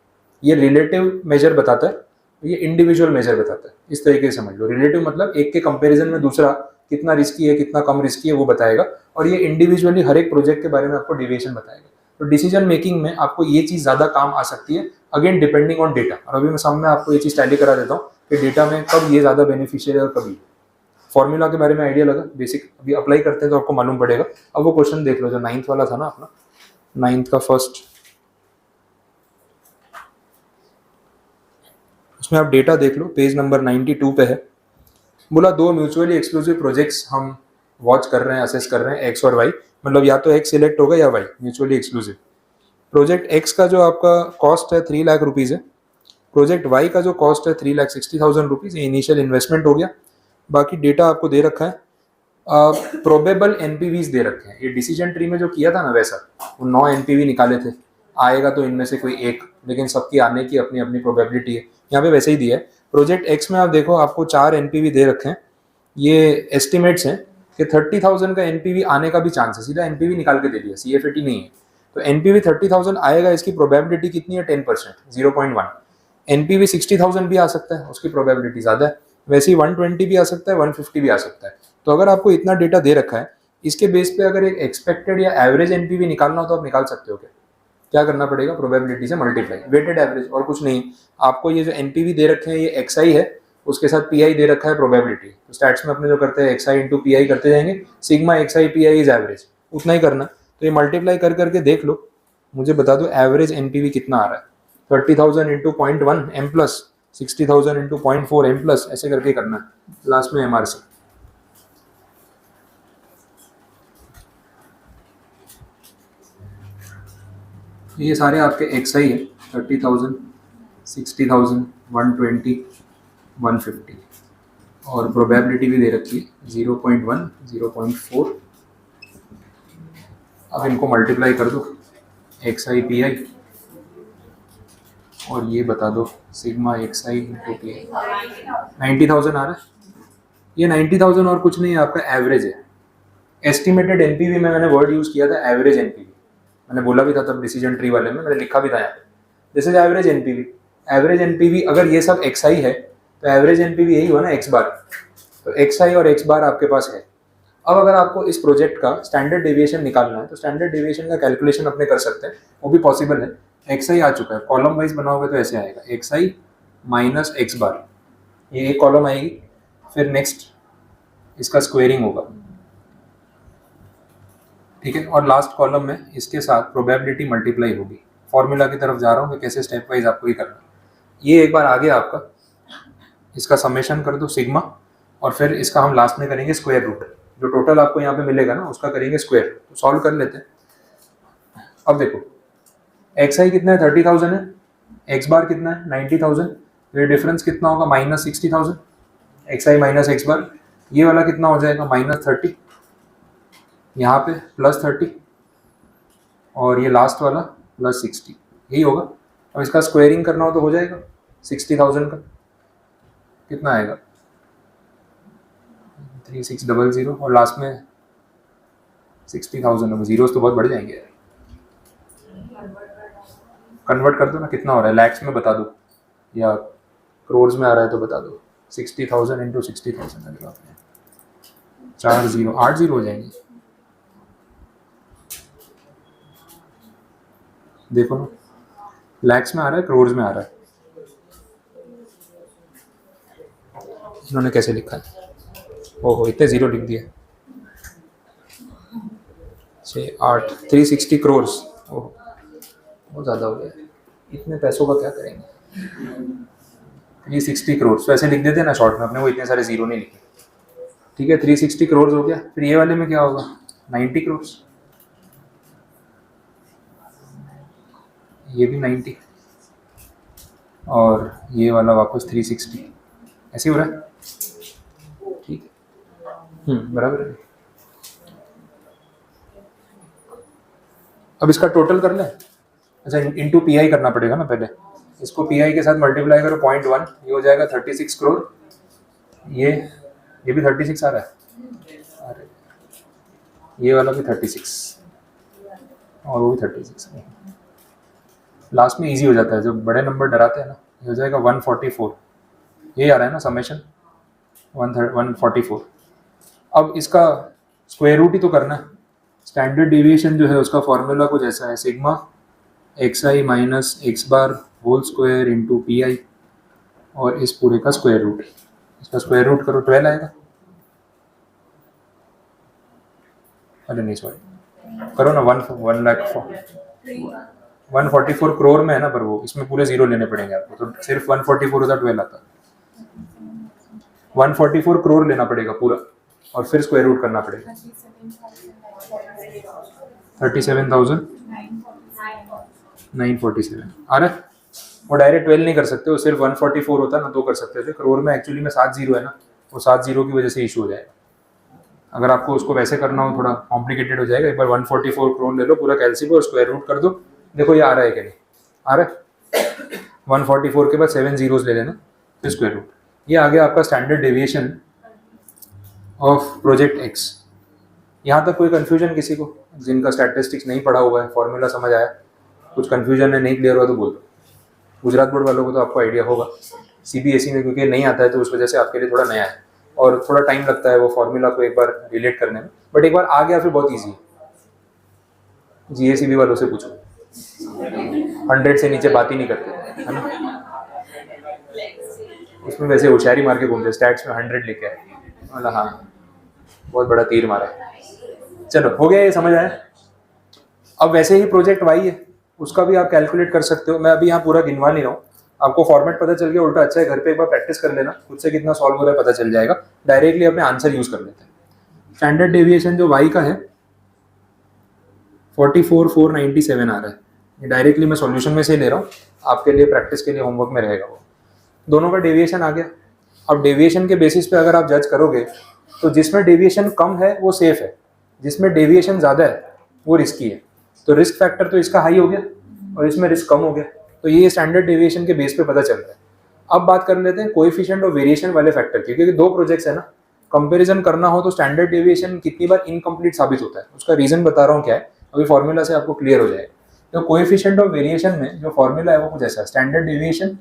ये रिलेटिव मेजर बताता है, ये इंडिविजुअल मेजर बताता है। इस तरीके से समझ लो, रिलेटिव मतलब एक के कंपैरिजन में दूसरा कितना रिस्की है कितना कम रिस्की है वो बताएगा, और ये इंडिविजुअली हर एक प्रोजेक्ट के बारे में आपको डेविएशन बताएगा। तो डिसीजन मेकिंग में आपको ये चीज़ ज़्यादा काम आ सकती है, अगेन डिपेंडिंग ऑन डेटा। और अभी मैं सामने आपको ये चीज़ टैली करा देता हूँ कि डेटा में कब ये ज़्यादा बेनिफिशियल है और कभी। फॉर्मूला के बारे में आइडिया लगा, बेसिक अभी अप्लाई करते हैं तो आपको मालूम पड़ेगा। अब वो क्वेश्चन देख लो जो 9th वाला था ना अपना, 9th का फर्स्ट, उसमें आप डेटा देख लो, पेज नंबर 92 पे है। बोला 2 म्यूचुअली एक्सक्लूसिव प्रोजेक्ट्स हम वॉच कर रहे हैं, असेस कर रहे हैं, एक्स और वाई, मतलब या तो एक्स सिलेक्ट होगा या Y, mutually exclusive. Project X का जो आपका कॉस्ट है 3 लाख रुपीज़ है, प्रोजेक्ट वाई का जो कॉस्ट है 3,60,000 रुपीज़, ये इनिशियल इन्वेस्टमेंट हो गया। बाकी डेटा आपको दे रखा है, प्रोबेबल एनपीवीज दे रखे हैं। ये डिसीजन ट्री में जो किया था ना वैसा, वो 9 एनपीवी निकाले थे, आएगा तो इनमें से कोई एक, लेकिन सबकी आने की अपनी अपनी प्रोबेबिलिटी है। यहाँ पे वैसे ही दिया है। प्रोजेक्ट एक्स में आप देखो, आपको 4 एनपीवी दे रखे हैं, ये एस्टिमेट्स हैं कि 30,000 का एनपीवी आने का भी चांस है, सीधा एनपीवी निकाल के दे दिया, सीएफएटी नहीं है। तो एनपीवी 30,000 आएगा, इसकी प्रोबेबिलिटी कितनी है? 10%, 0.1। एनपीवी 60,000 भी आ सकता है, उसकी प्रोबेबिलिटी ज़्यादा है। वैसे ही 120 भी आ सकता है, 150 भी आ सकता है। तो अगर आपको इतना डेटा दे रखा है, इसके बेस पे अगर एक एक्सपेक्टेड या एवरेज एनपीवी निकालना हो तो आप निकाल सकते हो। क्या करना पड़ेगा? प्रोबेबिलिटी से मल्टीप्लाई, वेटेड एवरेज, और कुछ नहीं। आपको ये जो एनपीवी दे रखे हैं, ये एक्सआई है, उसके साथ पीआई दे रखा है, प्रोबेबिलिटी। तो स्टैट्स में अपने जो करते हैं एक्सआई इंटू पीआई करते जाएंगे, sigma XI pi is average, उतना ही करना। तो ये मल्टीप्लाई कर करके देख लो, मुझे बता दो एवरेज एनपीवी कितना आ रहा है। 30,000 into 0.1 M plus, 60,000 into 0.4 M plus, ऐसे करके करना है, लास्ट में एमआरसी। ये सारे आपके एक्सआई है, 30,000, 60,000, 120, 150, और प्रोबेबिलिटी भी दे रखी है 0.1, 0.4। अब इनको मल्टीप्लाई कर दो, एक्सआई पीआई, और ये बता दो सिग्मा एक्सआई इंटू पीआई। 90,000 आ रहा है। ये 90,000 और कुछ नहीं है, आपका एवरेज है। एस्टिमेटेड एनपीवी में मैंने वर्ड यूज़ किया था एवरेज एनपीवी, मैंने बोला भी था तब डिसीजन ट्री वाले में, मैंने लिखा भी था यहाँ पे, this is average NPV. Average NPV अगर ये सब एक्सआई है तो एवरेज एनपीवी यही हुआ ना, एक्स बार। तो एक्सआई और एक्स बार आपके पास है। अब अगर आपको इस प्रोजेक्ट का स्टैंडर्ड डेविएशन निकालना है तो स्टैंडर्ड डेविएशन का कैलकुलेशन अपने कर सकते हैं, वो भी पॉसिबल है। एक्सआई आ चुका है, कॉलम वाइज बनाओगे तो ऐसे आएगा, एक्सआई माइनस एक्स बार, ये एक कॉलम आएगी। फिर नेक्स्ट इसका स्क्वेयरिंग होगा, ठीक है, और लास्ट कॉलम में इसके साथ प्रोबेबिलिटी मल्टीप्लाई होगी। फॉर्मूला की तरफ जा रहा हूँ कि कैसे स्टेप वाइज आपको ये करना। ये एक बार आ गया आपका, इसका समेशन कर दो सिग्मा, और फिर इसका हम लास्ट में करेंगे स्क्वायर रूट। जो टोटल आपको यहाँ पे मिलेगा ना, उसका करेंगे स्क्वायर। तो सॉल्व कर लेते हैं। अब देखो एक्स आई कितना है? 30,000 है। एक्स बार कितना है? 90,000। तो ये डिफरेंस कितना होगा? माइनस 60,000। एक्स आई माइनस एक्स बार, ये वाला कितना हो जाएगा? माइनस 30, यहाँ पे प्लस 30, और ये लास्ट वाला प्लस 60, यही होगा। अब इसका स्क्वायरिंग करना हो तो हो जाएगा 60,000 का, कितना आएगा? 3600, और लास्ट में 60,000। जीरोस तो बहुत बढ़ जाएंगे यार, कन्वर्ट कर दो ना, कितना हो रहा है? लैक्स में बता दो या करोर्स में आ रहा है तो बता दो। 60,000 इंटू 60,000, अगर आपने 4 जीरो 8 जीरो हो जाएंगे। देखो ना, लैक्स में आ रहा है, करोर्स में आ रहा है। इन्होंने कैसे लिखा है? ओहो, इतने जीरो लिख दिए। 6, 8, 360 करोर्स। ओह, बहुत ज़्यादा हो गया, इतने पैसों का क्या करेंगे? 360 करोड़, तो ऐसे लिख देते हैं ना शॉर्ट में, अपने वो इतने सारे जीरो नहीं लिखे। ठीक है, 360 करोड़ हो गया। फिर ये वाले में क्या होगा? 90 करोड़, ये भी 90, और ये वाला वापस 360, ऐसे हो रहा है। ठीक है, बराबर है। अब इसका टोटल कर लें। अच्छा, इंटू पी आई करना पड़ेगा ना पहले, इसको पी आई के साथ मल्टीप्लाई करो 0.1, ये हो जाएगा 36 करोड़। ये भी 36 आ रहा है, अरे ये वाला भी 36, और वो भी 36। लास्ट में इजी हो जाता है, जब बड़े नंबर डराते हैं ना। ये हो जाएगा 144, ये आ रहा है ना समेशन, 144। अब इसका स्क्वायर रूट ही तो करना है। स्टैंडर्ड डेविएशन जो है उसका फॉर्मूला कुछ ऐसा है, sigma X I minus x bar whole square into P I, और इस पूरे का स्क्वायर रूट। इसका स्क्वायर रूट करो, 12 आएगा। अरे नहीं सॉरी, करो ना, 1 लाख 144 करोड़ में है ना, पर वो इसमें पूरे जीरो लेने पड़ेंगे आपको, तो सिर्फ 144 होता 12 आता, 144 करोड़ लेना पड़ेगा पूरा और फिर स्क्वायर रूट करना पड़ेगा। 37,947 आ रहा है। वो डायरेक्ट 12 नहीं कर सकते, वो सिर्फ 144 होता ना तो कर सकते थे। करोड़ में एक्चुअली में 7 जीरो है ना, वो 7 जीरो की वजह से इशू हो जाएगा। अगर आपको उसको वैसे करना हो थोड़ा कॉम्प्लिकेटेड हो जाएगा। एक बार 144 करोड़ ले लो पूरा कैलसी को और स्क्वायर रूट कर दो, देखो ये आ रहा है कि नहीं आ रहा है। 144 के बाद 7 जीरोस ले लेना फिर स्क्वायर रूट। ये आ गया आपका standard deviation of project x. यहाँ तक कोई कन्फ्यूजन किसी को, जिनका स्टैटिस्टिक्स नहीं पढ़ा हुआ है, फॉर्मूला समझ आया, कुछ कन्फ्यूजन है, नहीं क्लियर हुआ तो बोल दो। गुजरात बोर्ड वालों को तो आपको आइडिया होगा, सीबीएसई में क्योंकि नहीं आता है तो उस वजह से आपके लिए थोड़ा नया है और थोड़ा टाइम लगता है वो फॉर्मूला को एक बार रिलेट करने में, बट एक बार आ गया फिर बहुत ईजी है। जीएसीबी वालों से पूछो, 100 से नीचे बात ही नहीं करते है ना, उसमें वैसे होशियारी मार के घूमते, स्टैट्स में 100 लेके आए, मतलब हाँ बहुत बड़ा तीर मारा है। चलो हो गया, ये समझ आया। अब वैसे ही प्रोजेक्ट वाई है, उसका भी आप कैलकुलेट कर सकते हो। मैं अभी यहाँ पूरा गिनवा नहीं रहा हूँ, आपको फॉर्मेट पता चल गया, उल्टा अच्छा है, घर पे एक बार प्रैक्टिस कर लेना, खुद से कितना सॉल्व हो रहा है पता चल जाएगा। डायरेक्टली अपने आंसर यूज कर लेते हैं। स्टैंडर्ड डेविएशन जो वाई का है 44,497 आ रहा है। ये डायरेक्टली मैं सॉल्यूशन में से ले रहा हूँ, आपके लिए प्रैक्टिस के लिए होमवर्क में रहेगा वो। दोनों का डेविएशन आ गया। अब डेविएशन के बेसिस पे अगर आप जज करोगे तो जिसमें डेविएशन कम है वो सेफ है, जिसमें डेविएशन ज़्यादा है वो रिस्की है। तो रिस्क फैक्टर तो इसका हाई हो गया और इसमें रिस्क कम हो गया, तो ये स्टैंडर्ड डेविएशन के बेस पे पता चल रहा है। अब बात कर लेते हैं कोएफिशिएंट ऑफ वेरिएशन वाले फैक्टर की, क्योंकि दो प्रोजेक्ट्स है ना, कंपैरिजन करना हो तो स्टैंडर्ड डेविएशन कितनी बार इनकम्प्लीट साबित होता है, उसका रीजन बता रहा हूँ क्या है, अभी फॉर्मूला से आपको क्लियर हो जाएगा। तो कोएफिशिएंट ऑफ वेरिएशन में जो फॉर्मूला है वो कुछ ऐसा है, स्टैंडर्ड डेविएशन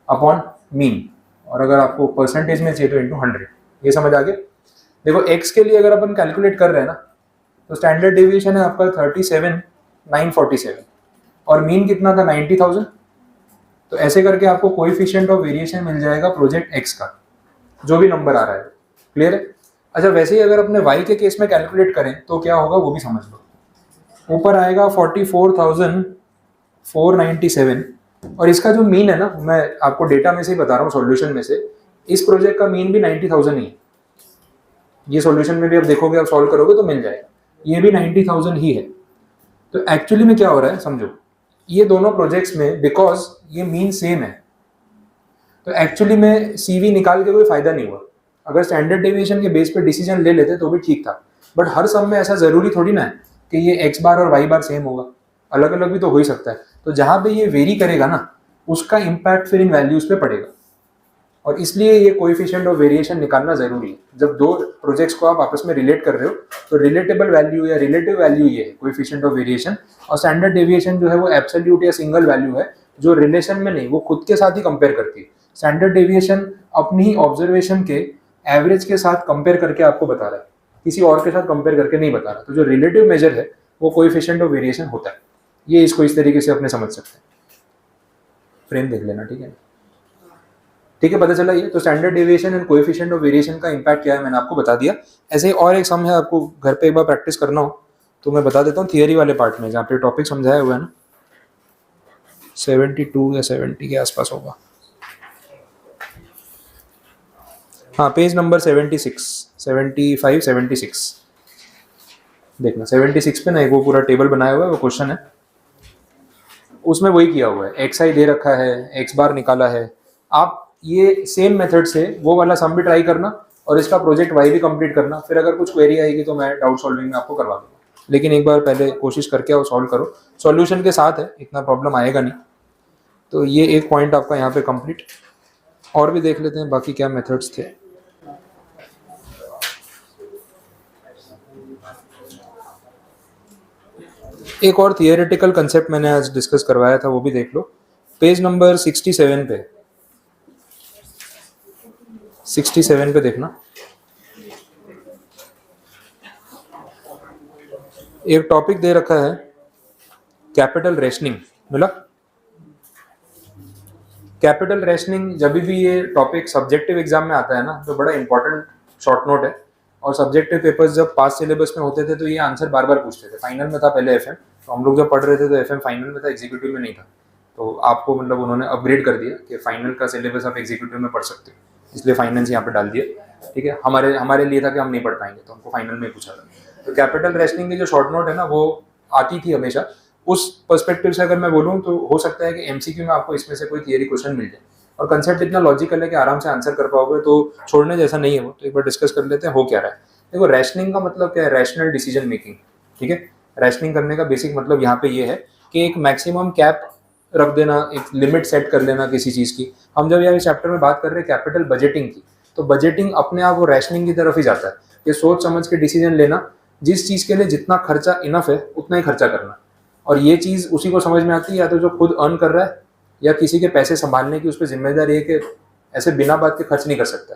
अपॉन मीन, और अगर आपको परसेंटेज में चाहिए तो इंटू 100। ये समझ आ गया। देखो एक्स के लिए अगर अपन कैलकुलेट कर रहे हैं ना, तो स्टैंडर्ड डेविएशन है आपका 37,947 और मीन कितना था 90,000। तो ऐसे करके आपको कोएफिशिएंट ऑफ वेरिएशन मिल जाएगा प्रोजेक्ट एक्स का, जो भी नंबर आ रहा है। क्लियर है। अच्छा वैसे ही अगर अपने वाई के केस में कैलकुलेट करें तो क्या होगा वो भी समझ लो। ऊपर आएगा 44,497 और इसका जो मीन है ना, मैं आपको डेटा में से ही बता रहा हूँ, सॉल्यूशन में से, इस प्रोजेक्ट का मीन भी 90,000 ही है। ये सॉल्यूशन में भी आप देखोगे, आप सॉल्व करोगे तो मिल जाएगा, ये भी 90,000 ही है। तो एक्चुअली में क्या हो रहा है समझो, ये दोनों प्रोजेक्ट्स में बिकॉज ये मीन सेम है तो एक्चुअली में सीवी निकाल के कोई फायदा नहीं हुआ। अगर स्टैंडर्ड डेविएशन के बेस पे डिसीजन ले लेते तो भी ठीक था, बट हर सम में ऐसा जरूरी थोड़ी ना है कि ये एक्स बार और वाई बार सेम होगा, अलग अलग भी तो हो ही सकता है। तो जहां पे ये वेरी करेगा ना, उसका इम्पैक्ट फिर इन वैल्यूज पे पड़ेगा, और इसलिए ये कोएफिशिएंट ऑफ वेरिएशन निकालना जरूरी है। जब दो प्रोजेक्ट्स को आप आपस में रिलेट कर रहे हो तो रिलेटेबल वैल्यू या रिलेटिव वैल्यू ये है कोएफिशिएंट ऑफ वेरिएशन, और स्टैंडर्ड डेविएशन जो है वो एब्सोल्यूट या सिंगल वैल्यू है जो रिलेशन में नहीं, वो खुद के साथ ही कंपेयर करती है। स्टैंडर्ड डेविएशन अपनी ही ऑब्जर्वेशन के एवरेज के साथ कंपेयर करके आपको बता रहा है, किसी और के साथ कंपेयर करके नहीं बता रहा। तो जो रिलेटिव मेजर है वो कोएफिशिएंट ऑफ वेरिएशन होता है। ये इसको इस तरीके से अपने समझ सकते हैं। फ्रेम देख लेना, ठीक है, ठीक है, पता चला ये। तो standard deviation and coefficient of variation का इंपैक्ट क्या है मैंने आपको बता दिया। ऐसे ही और एक सम है, आपको घर पे एक बार प्रैक्टिस करना हो तो मैं बता देता हूँ थियरी वाले पार्ट में, जहाँ पे टॉपिक समझाया हुआ है ना, 72 या 70 के आसपास होगा, हाँ पेज नंबर 76, 75, 76 देखना। 76 पे ना एक वो पूरा टेबल बनाया हुआ है, वो क्वेश्चन है, उसमें वही किया हुआ है, एक्स आई दे रखा है, एक्स बार निकाला है। आप ये सेम मेथड से वो वाला सम भी ट्राई करना और इसका प्रोजेक्ट वाई भी कंप्लीट करना, फिर अगर कुछ क्वेरी आएगी तो मैं डाउट सॉल्विंग में आपको करवा दूंगा, लेकिन एक बार पहले कोशिश करके आओ, सॉल्व करो। सॉल्यूशन के साथ है, इतना प्रॉब्लम आएगा नहीं। तो ये एक पॉइंट आपका यहाँ पे कंप्लीट। और भी देख लेते हैं बाकी क्या मेथड्स थे। एक और थियोरेटिकल कंसेप्ट मैंने आज डिस्कस करवाया था, वो भी देख लो, पेज नंबर 67 पे, 67 पे देखना। एक टॉपिक दे रखा है कैपिटल रेशनिंग, मिला? कैपिटल रेशनिंग जब भी ये टॉपिक सब्जेक्टिव एग्जाम में आता है ना, तो बड़ा इंपॉर्टेंट शॉर्ट नोट है। और सब्जेक्टिव पेपर्स जब पास सिलेबस में होते थे तो ये आंसर बार बार पूछते थे। फाइनल में था पहले एफएम, तो हम लोग जब पढ़ रहे थे तो FM फाइनल में था, एग्जीक्यूटिव में नहीं था, तो आपको मतलब उन्होंने अपग्रेड कर दिया कि फाइनल का सिलेबस आप एग्जीक्यूटिव में पढ़ सकते हो, इसलिए फाइनेंस यहाँ पे डाल दिया। ठीक है, हमारे लिए था कि हम नहीं पढ़ पाएंगे, तो हमको फाइनल में पूछा था। तो कैपिटल रेशनिंग की जो शॉर्ट नोट है ना, वो आती थी हमेशा। उस पर्सपेक्टिव से अगर मैं बोलूँ तो हो सकता है कि MCQ में आपको इसमें से कोई थियरी क्वेश्चन मिल जाए, और कंसेप्ट इतना लॉजिकल है कि आराम से आंसर कर पाओगे, तो छोड़ने जैसा नहीं है वो। तो एक बार डिस्कस कर लेते हैं हो क्या रहा है। देखो, रैशनिंग का मतलब क्या है? Rational decision making. ठीक है, रैशनिंग करने का बेसिक मतलब यहाँ पे ये है कि एक मैक्सिमम कैप रख देना, एक लिमिट सेट कर लेना किसी चीज़ की। हम जब यहाँ इस चैप्टर में बात कर रहे हैं कैपिटल बजटिंग की, तो बजटिंग अपने आप वो रैशनिंग की तरफ ही जाता है। ये सोच समझ के डिसीजन लेना, जिस चीज़ के लिए जितना खर्चा इनफ है उतना ही खर्चा करना। और ये चीज़ उसी को समझ में आती है, या तो जो खुद अर्न कर रहा है, या किसी के पैसे संभालने की उस पर जिम्मेदारी है कि ऐसे बिना बात के खर्च नहीं कर सकता।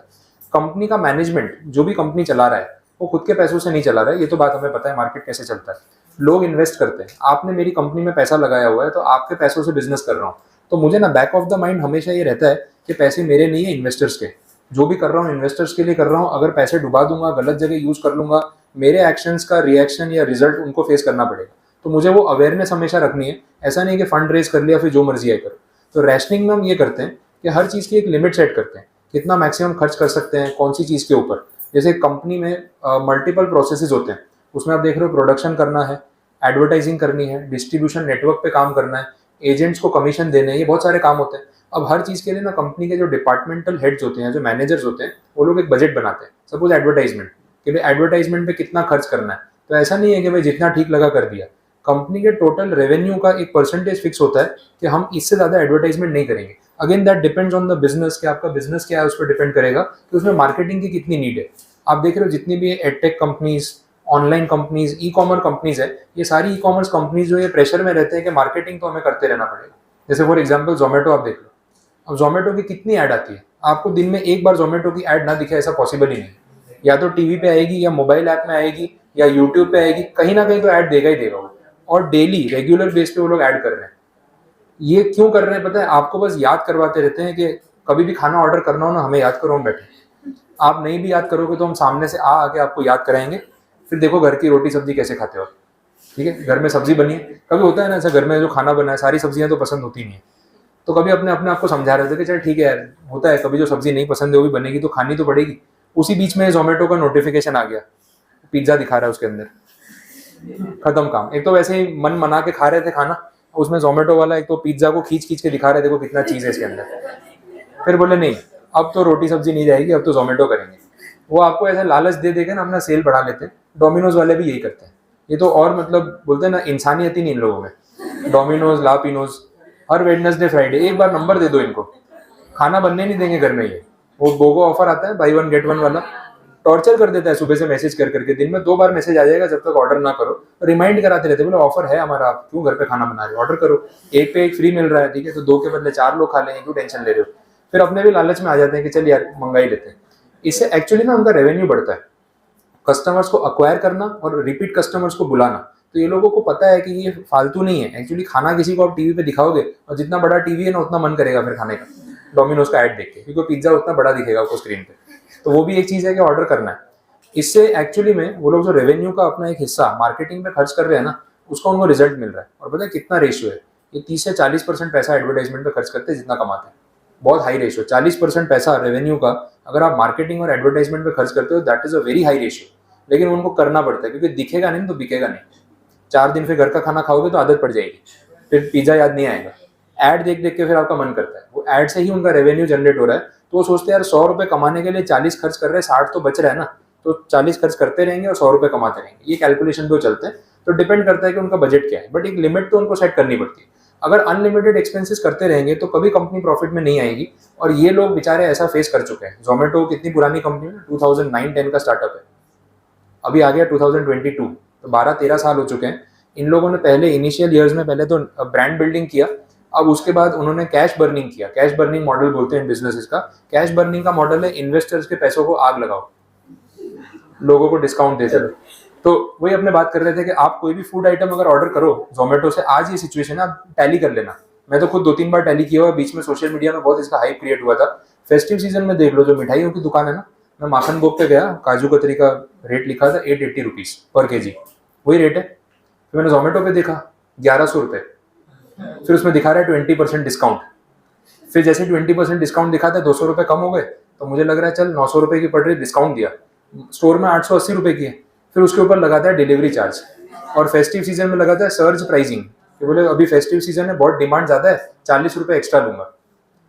कंपनी का मैनेजमेंट, जो भी कंपनी चला रहा है, वो खुद के पैसों से नहीं चला रहा है, ये तो बात हमें पता है मार्केट कैसे चलता है। लोग इन्वेस्ट करते हैं, आपने मेरी कंपनी में पैसा लगाया हुआ है तो आपके पैसों से बिजनेस कर रहा हूँ, तो मुझे ना बैक ऑफ द माइंड हमेशा ये रहता है कि पैसे मेरे नहीं है, इन्वेस्टर्स के। जो भी कर रहा हूँ इन्वेस्टर्स के लिए कर रहा हूँ। अगर पैसे डुबा दूंगा, गलत जगह यूज कर लूंगा, मेरे एक्शंस का रिएक्शन या रिजल्ट उनको फेस करना पड़ेगा। तो मुझे वो अवेयरनेस हमेशा रखनी है। ऐसा नहीं कि फंड रेज कर लिया फिर जो मर्जी है करो। तो रैशनिंग में हम ये करते हैं कि हर चीज़ की एक लिमिट सेट करते हैं, कितना मैक्सिमम खर्च कर सकते हैं कौन सी चीज़ के ऊपर। जैसे कंपनी में मल्टीपल प्रोसेसेस होते हैं, उसमें आप देख रहे हो प्रोडक्शन करना है, एडवर्टाइजिंग करनी है, डिस्ट्रीब्यूशन नेटवर्क पे काम करना है, एजेंट्स को कमीशन देने हैं, ये बहुत सारे काम होते हैं। अब हर चीज़ के लिए ना कंपनी के जो डिपार्टमेंटल हेड्स होते हैं, जो मैनेजर्स होते हैं, वो लोग एक बजट बनाते हैं। सपोज एडवर्टाइजमेंट, कि भाई एडवर्टाइजमेंट पे कितना खर्च करना है। तो ऐसा नहीं है कि भाई जितना ठीक लगा कर दिया। कंपनी के टोटल रेवेन्यू का एक परसेंटेज फिक्स होता है कि हम इससे ज़्यादा एडवर्टाइजमेंट नहीं करेंगे। Again that depends on the business, कि आपका बिजनेस क्या है उस पर डिपेंड करेगा कि उसमें मार्केटिंग की कितनी नीड है। आप देख रहे हो जितनी भी edtech companies, online companies, e commerce companies है, ये सारी ई कॉमर्स कंपनीज जो ये प्रेशर में रहते हैं कि मार्केटिंग तो हमें करते रहना पड़ेगा। जैसे फॉर एग्जाम्पल जोमेटो आप देख लो, अब जोमेटो की कितनी ऐड आती है, आपको दिन में एक बार जोमेटो की ऐड ना दिखे ऐसा पॉसिबल ही नहीं। या तो टीवी पे आएगी, या मोबाइल ऐप में आएगी, या यूट्यूब पे आएगी, कहीं ना कहीं तो ऐड देगा ही देगा वो। और डेली रेगुलर बेस पे वो लोग ऐड कर रहे हैं। ये क्यों कर रहे हैं पता है? आपको बस याद करवाते रहते हैं कि कभी भी खाना ऑर्डर करना हो ना, हमें याद करो, हम बैठे। आप नहीं भी याद करोगे तो हम सामने से आके आपको याद कराएंगे, फिर देखो घर की रोटी सब्जी कैसे खाते हो। ठीक है, घर में सब्जी बनी है, कभी होता है ना ऐसा, घर में जो खाना बना है सारी सब्जियां तो पसंद होती नहीं है, तो कभी अपने आप को समझा रहे थे कि चल ठीक है यार, होता है कभी जो सब्जी नहीं पसंद है वो भी बनेगी तो खानी तो पड़ेगी। उसी बीच में जोमेटो का नोटिफिकेशन आ गया, पिज्जा दिखा रहा है उसके अंदर, खत्म काम। एक तो वैसे ही मन मना के खा रहे थे खाना, उसमें जोमेटो वाला एक तो पिज्जा को खींच खींच के दिखा रहे थे, देखो कितना चीज है इसके अंदर। फिर बोले नहीं, अब तो रोटी सब्जी नहीं जाएगी, अब तो जोमेटो करेंगे। वो आपको ऐसा लालच दे देगा ना, अपना सेल बढ़ा लेते हैं। डोमिनोज वाले भी यही करते हैं। ये तो और मतलब बोलते हैं ना, इंसानियत ही नहीं इन लोगों में। डोमिनोज, लापिनोज, हर वेडनेसडे फ्राइडे एक बार नंबर दे दो इनको, खाना बनने नहीं देंगे घर में। ये वो बोगो ऑफर आता है, बाई वन गेट वन वाला, टॉर्चर कर देता है सुबह से मैसेज कर करके। दिन में 2 बार मैसेज आ जाएगा, जब तक ऑर्डर ना करो रिमाइंड कराते रहते, बोले ऑफर है हमारा, आप क्यों घर पे खाना बना रहे हो, ऑर्डर करो, एक पे एक फ्री मिल रहा है। ठीक है, तो 2 के बदले 4 लोग खा लेंगे, क्यों टेंशन ले रहे हो। फिर अपने भी लालच में आ जाते हैं कि चल यार मंगा ही लेते हैं। इससे एक्चुअली ना उनका रेवेन्यू बढ़ता है, कस्टमर्स को अक्वायर करना और रिपीट कस्टमर्स को बुलाना। तो ये लोगों को पता है कि ये फालतू नहीं है। एक्चुअली खाना किसी को आप टीवी पे दिखाओगे, और जितना बड़ा टीवी है ना उतना मन करेगा फिर खाने का, डोमिनोज का ऐड देख के, क्योंकि पिज्जा उतना बड़ा दिखेगा आपको स्क्रीन पे। तो वो भी एक चीज़ है कि ऑर्डर करना है। इससे एक्चुअली में वो लोग जो रेवेन्यू का अपना एक हिस्सा मार्केटिंग में खर्च कर रहे हैं ना, उसका उनको रिजल्ट मिल रहा है। और पता है कितना रेशियो है, ये 30 से 40% पैसा एडवर्टाइजमेंट पे खर्च करते हैं जितना कमाते हैं। बहुत हाई रेशियो, 40% पैसा रेवेन्यू का अगर आप मार्केटिंग और एडवर्टाइजमेंट पे खर्च करते हो, that is a very high ratio. लेकिन उनको करना पड़ता है, क्योंकि दिखेगा नहीं तो बिकेगा नहीं। 4 दिन फिर घर का खाना खाओगे तो आदत पड़ जाएगी, फिर पिज्जा याद नहीं आएगा। ऐड देख देख के फिर आपका मन करता है, वो ऐड से ही उनका रेवेन्यू जनरेट हो रहा है। तो वो सोचते हैं यार 100 रुपये कमाने के लिए 40 खर्च कर रहे हैं, 60 तो बच रहा है ना, तो 40 खर्च करते रहेंगे और 100 रुपये कमाते रहेंगे। ये कैलकुलेशन पे चलते हैं। तो डिपेंड करता है कि उनका बजट क्या है, बट एक लिमिट तो उनको सेट करनी पड़ती है। अगर अनलिमिटेड एक्सपेंसेस करते रहेंगे तो कभी कंपनी प्रॉफिट में नहीं आएगी। और ये लोग बेचारे ऐसा फेस कर चुके हैं। जोमेटो कितनी पुरानी कंपनी है, 2009-10 का स्टार्टअप है, अभी आ गया 2022, तो 12-13 साल हो चुके हैं। इन लोगों ने पहले इनिशियल ईयर्स में पहले तो ब्रांड बिल्डिंग किया, अब उसके बाद उन्होंने कैश बर्निंग किया। कैश बर्निंग मॉडल बोलते हैं बिजनेसेस का। कैश बर्निंग का मॉडल है इन्वेस्टर्स के पैसों को आग लगाओ, लोगों को डिस्काउंट देते रहो। तो वही अपने बात कर रहे थे कि आप कोई भी फूड आइटम अगर ऑर्डर करो जोमेटो से, आज ये सिचुएशन है, आप टैली कर लेना। मैं तो खुद 2-3 बार टैली किया हुआ, बीच में सोशल मीडिया में बहुत इसका हाइप क्रिएट हुआ था। फेस्टिव सीजन में देख लो, जो मिठाइयों की दुकान है ना, मैं माखन भोग पे गया, काजू कतरी का रेट लिखा था 880 रुपीज़ पर केजी, वही रेट है। फिर मैंने जोमेटो पे देखा 1100 रुपये, फिर उसमें दिखा रहा है 20% डिस्काउंट, फिर जैसे 20% डिस्काउंट दिखाता है 200 रुपये कम हो गए, तो मुझे लग रहा है चल 900 रुपये की पड़ रही, डिस्काउंट दिया, स्टोर में 880 रुपये की है, फिर उसके ऊपर लगाता है डिलीवरी चार्ज, और फेस्टिव सीजन में लगाता है सर्ज प्राइसिंग कि बोले अभी फेस्टिव सीजन है, बहुत डिमांड ज़्यादा है, 40 रुपये एक्स्ट्रा लूंगा।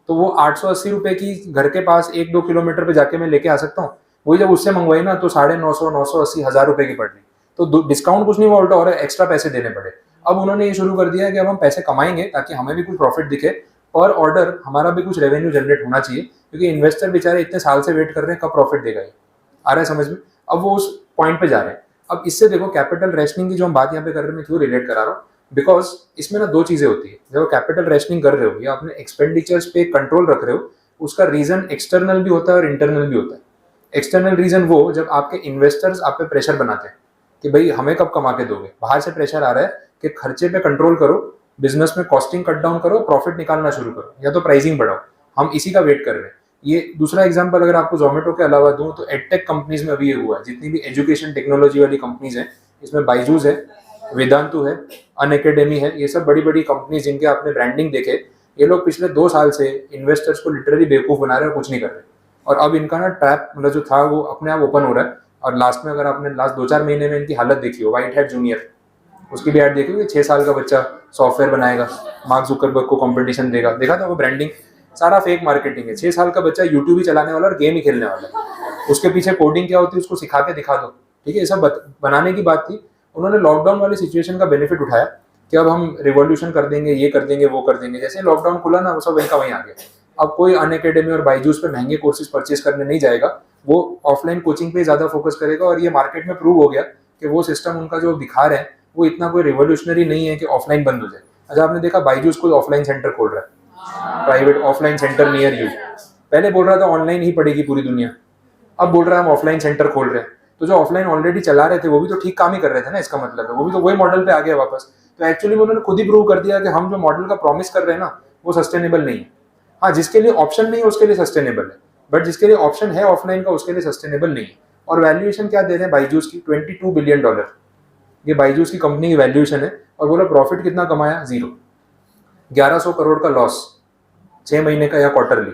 तो वो 880 रुपये की घर के पास 1-2 किलोमीटर पे जाके मैं लेके आ सकता हूँ, वही जब उससे मंगवाई ना तो 950, 980, 1000 रुपये की पड़ रही। तो डिस्काउंट कुछ नहीं, वो उल्टा हो रहा है, एक्स्ट्रा पैसे देने पड़े। अब उन्होंने ये शुरू कर दिया है कि अब हम पैसे कमाएंगे ताकि हमें भी कुछ प्रॉफिट दिखे, पर ऑर्डर हमारा भी कुछ रेवेन्यू जनरेट होना चाहिए, क्योंकि इन्वेस्टर बेचारे इतने साल से वेट कर रहे हैं कब प्रॉफिट देगा ये, आ रहा है समझ में। अब वो उस पॉइंट पे जा रहे हैं। अब इससे देखो कैपिटल रेशनिंग की जो हम बात यहाँ पे कर रहे हैं, मैं क्यों रिलेट करा रहा हूँ, बिकॉज इसमें ना दो चीजें होती है। जब कैपिटल रेशनिंग कर रहे हो या अपने एक्सपेंडिचर्स पे कंट्रोल रख रहे हो, उसका रीजन एक्सटर्नल भी होता है और इंटरनल भी होता है। एक्सटर्नल रीजन वो जब आपके इन्वेस्टर्स आप पे प्रेशर बनाते हैं कि भाई हमें कब कमा के दोगे, बाहर से प्रेशर आ रहा है कि खर्चे पे कंट्रोल करो, बिजनेस में कॉस्टिंग कट डाउन करो, प्रॉफिट निकालना शुरू करो, या तो प्राइसिंग बढ़ाओ, हम इसी का वेट कर रहे हैं। ये दूसरा एग्जांपल अगर आपको जोमेटो के अलावा दूं तो एडटेक कंपनीज में अभी ये हुआ है, जितनी भी एजुकेशन टेक्नोलॉजी वाली कंपनीज हैं, इसमें बाइजूस है, वेदांतु है, अनअकैडमी है, ये सब बड़ी बड़ी कंपनीज जिनके आपने ब्रांडिंग देखे, ये लोग पिछले 2 साल से इन्वेस्टर्स को लिटरली बेवकूफ बना रहे हैं और कुछ नहीं कर रहे। और अब इनका ना ट्रैप मतलब जो था वो अपने आप ओपन हो रहा है। और लास्ट में अगर आपने लास्ट 2-4 महीने में इनकी हालत देखी हो, व्हाइट हैट जूनियर, उसकी भी ऐड देखी होगी, 6 साल का बच्चा सॉफ्टवेयर बनाएगा, मार्क जुकरबर्ग को कंपटीशन देगा, देखा था वो ब्रांडिंग, सारा फेक मार्केटिंग है। 6 साल का बच्चा यूट्यूब ही चलाने वाला और गेम ही खेलने वाला है, उसके पीछे कोडिंग क्या होती है उसको सिखा के दिखा दो, ठीक है। ये सब बनाने की बात थी। उन्होंने लॉकडाउन वाली सिचुएशन का बेनिफिट उठाया कि अब हम रिवॉल्यूशन कर देंगे, ये कर देंगे, वो कर देंगे। जैसे लॉकडाउन खुला ना, वो सब वहीं का वहीं आ गया। अब कोई अनअकैडमी और बाइजूस पे महंगे कोर्सेज परचेज करने नहीं जाएगा, वो ऑफलाइन कोचिंग पे ज्यादा फोकस करेगा। और ये मार्केट में प्रूव हो गया कि वो सिस्टम उनका जो दिखा रहे हैं वो इतना कोई रिवोल्यूशनरी नहीं है कि ऑफलाइन बंद हो जाए। अच्छा, आपने देखा बाइजूस कोई ऑफलाइन सेंटर खोल रहा है, private offline centre near you. पहले बोल रहा था ऑनलाइन ही पढ़ेगी पूरी दुनिया, अब बोल रहा है हम ऑफलाइन सेंटर खोल रहे हैं। तो जो ऑफलाइन ऑलरेडी चला रहे थे वो भी तो ठीक काम ही कर रहे थे ना, इसका मतलब है वो भी तो वही मॉडल पे आ गया वापस। तो एक्चुअली में उन्होंने खुद ही प्रूव कर दिया कि हम जो मॉडल का प्रॉमिस कर रहे हैं ना वो सस्टेनेबल नहीं है। हाँ, जिसके लिए ऑप्शन नहीं है उसके लिए सस्टेनेबल है, बट जिसके लिए ऑप्शन है ऑफलाइन का उसके लिए सस्टेनेबल नहीं है। और वैल्यूएशन क्या दे रहे हैं बाइजूस की, $22 बिलियन, ये बाइजूस की कंपनी की वैल्यूएशन है। और बोला प्रॉफिट कितना कमाया, 0, 1100 करोड़ का लॉस 6 महीने का या क्वार्टरली,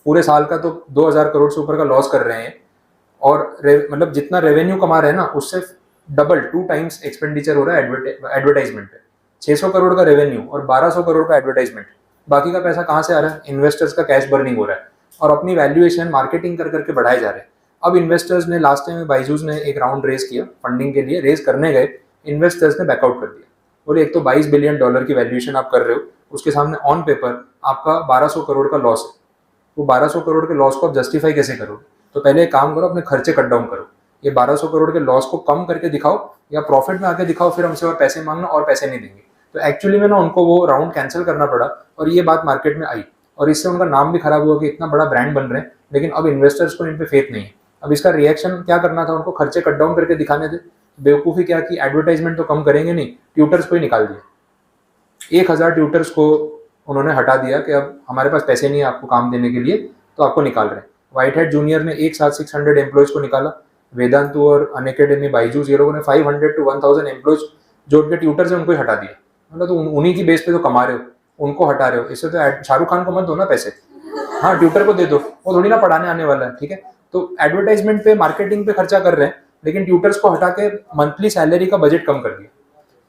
पूरे साल का तो 2000 करोड़ से ऊपर का लॉस कर रहे हैं। और मतलब जितना रेवेन्यू कमा रहे हैं ना उससे डबल 2 टाइम्स एक्सपेंडिचर हो रहा है एडवर्टाइजमेंट पे। 600 करोड़ का रेवेन्यू और 1200 करोड़ का एडवर्टाइजमेंट, बाकी का पैसा कहाँ से आ रहा है, इन्वेस्टर्स का कैश बर्निंग हो रहा है। और अपनी वैल्यूएशन मार्केटिंग कर करके बढ़ाए जा रहे हैं। अब इन्वेस्टर्स ने लास्ट टाइम में बाइजूस ने एक राउंड रेज किया फंडिंग के लिए, रेज करने गए, इन्वेस्टर्स ने बैकआउट कर दिया। बोले एक तो $22 बिलियन की वैल्यूएशन आप कर रहे हो, उसके सामने ऑन पेपर आपका 1200 करोड़ का लॉस है। वो 1200 करोड़ के लॉस को आप जस्टिफाई कैसे करोगे? तो पहले एक काम करो, अपने खर्चे कट डाउन करो, ये 1200 करोड़ के लॉस को कम करके दिखाओ या प्रॉफिट में आके दिखाओ, फिर हमसे और पैसे मांगना और पैसे नहीं देंगे। तो एक्चुअली में ना उनको वो राउंड कैंसिल करना पड़ा और ये बात मार्केट में आई और इससे उनका नाम भी खराब हुआ कि इतना बड़ा ब्रांड बन रहे हैं, लेकिन अब इन्वेस्टर्स को इन पे फेथ नहीं है। अब इसका रिएक्शन क्या करना था, उनको खर्चे कट डाउन करके दिखाने थे। बेवकूफ़ी क्या कि एडवर्टाइजमेंट तो कम करेंगे नहीं, ट्यूटर्स को ही निकाल दिया। 1000 ट्यूटर्स को उन्होंने हटा दिया कि अब हमारे पास पैसे नहीं है आपको काम देने के लिए, तो आपको निकाल रहे हैं। व्हाइट हैट जूनियर ने एक साथ 600 एम्प्लॉयज को निकाला। वेदांतु और अनअकैडमी, बाइजूस, ये लोगों ने 500 to 1000 एम्प्लॉयज जो उनके ट्यूटर्स हैं उनको ही हटा दिया। मतलब तो उन्हीं की बेस पे तो कमा रहे हो, उनको हटा रहे हो। इससे तो शाहरुख खान को मत दो ना पैसे, हाँ ट्यूटर को दे दो, वो थोड़ी ना पढ़ाने आने वाला है, ठीक है। तो एडवर्टाइजमेंट पे मार्केटिंग पे खर्चा कर रहे हैं, लेकिन ट्यूटर्स को हटा के मंथली सैलरी का बजट कम कर दिया।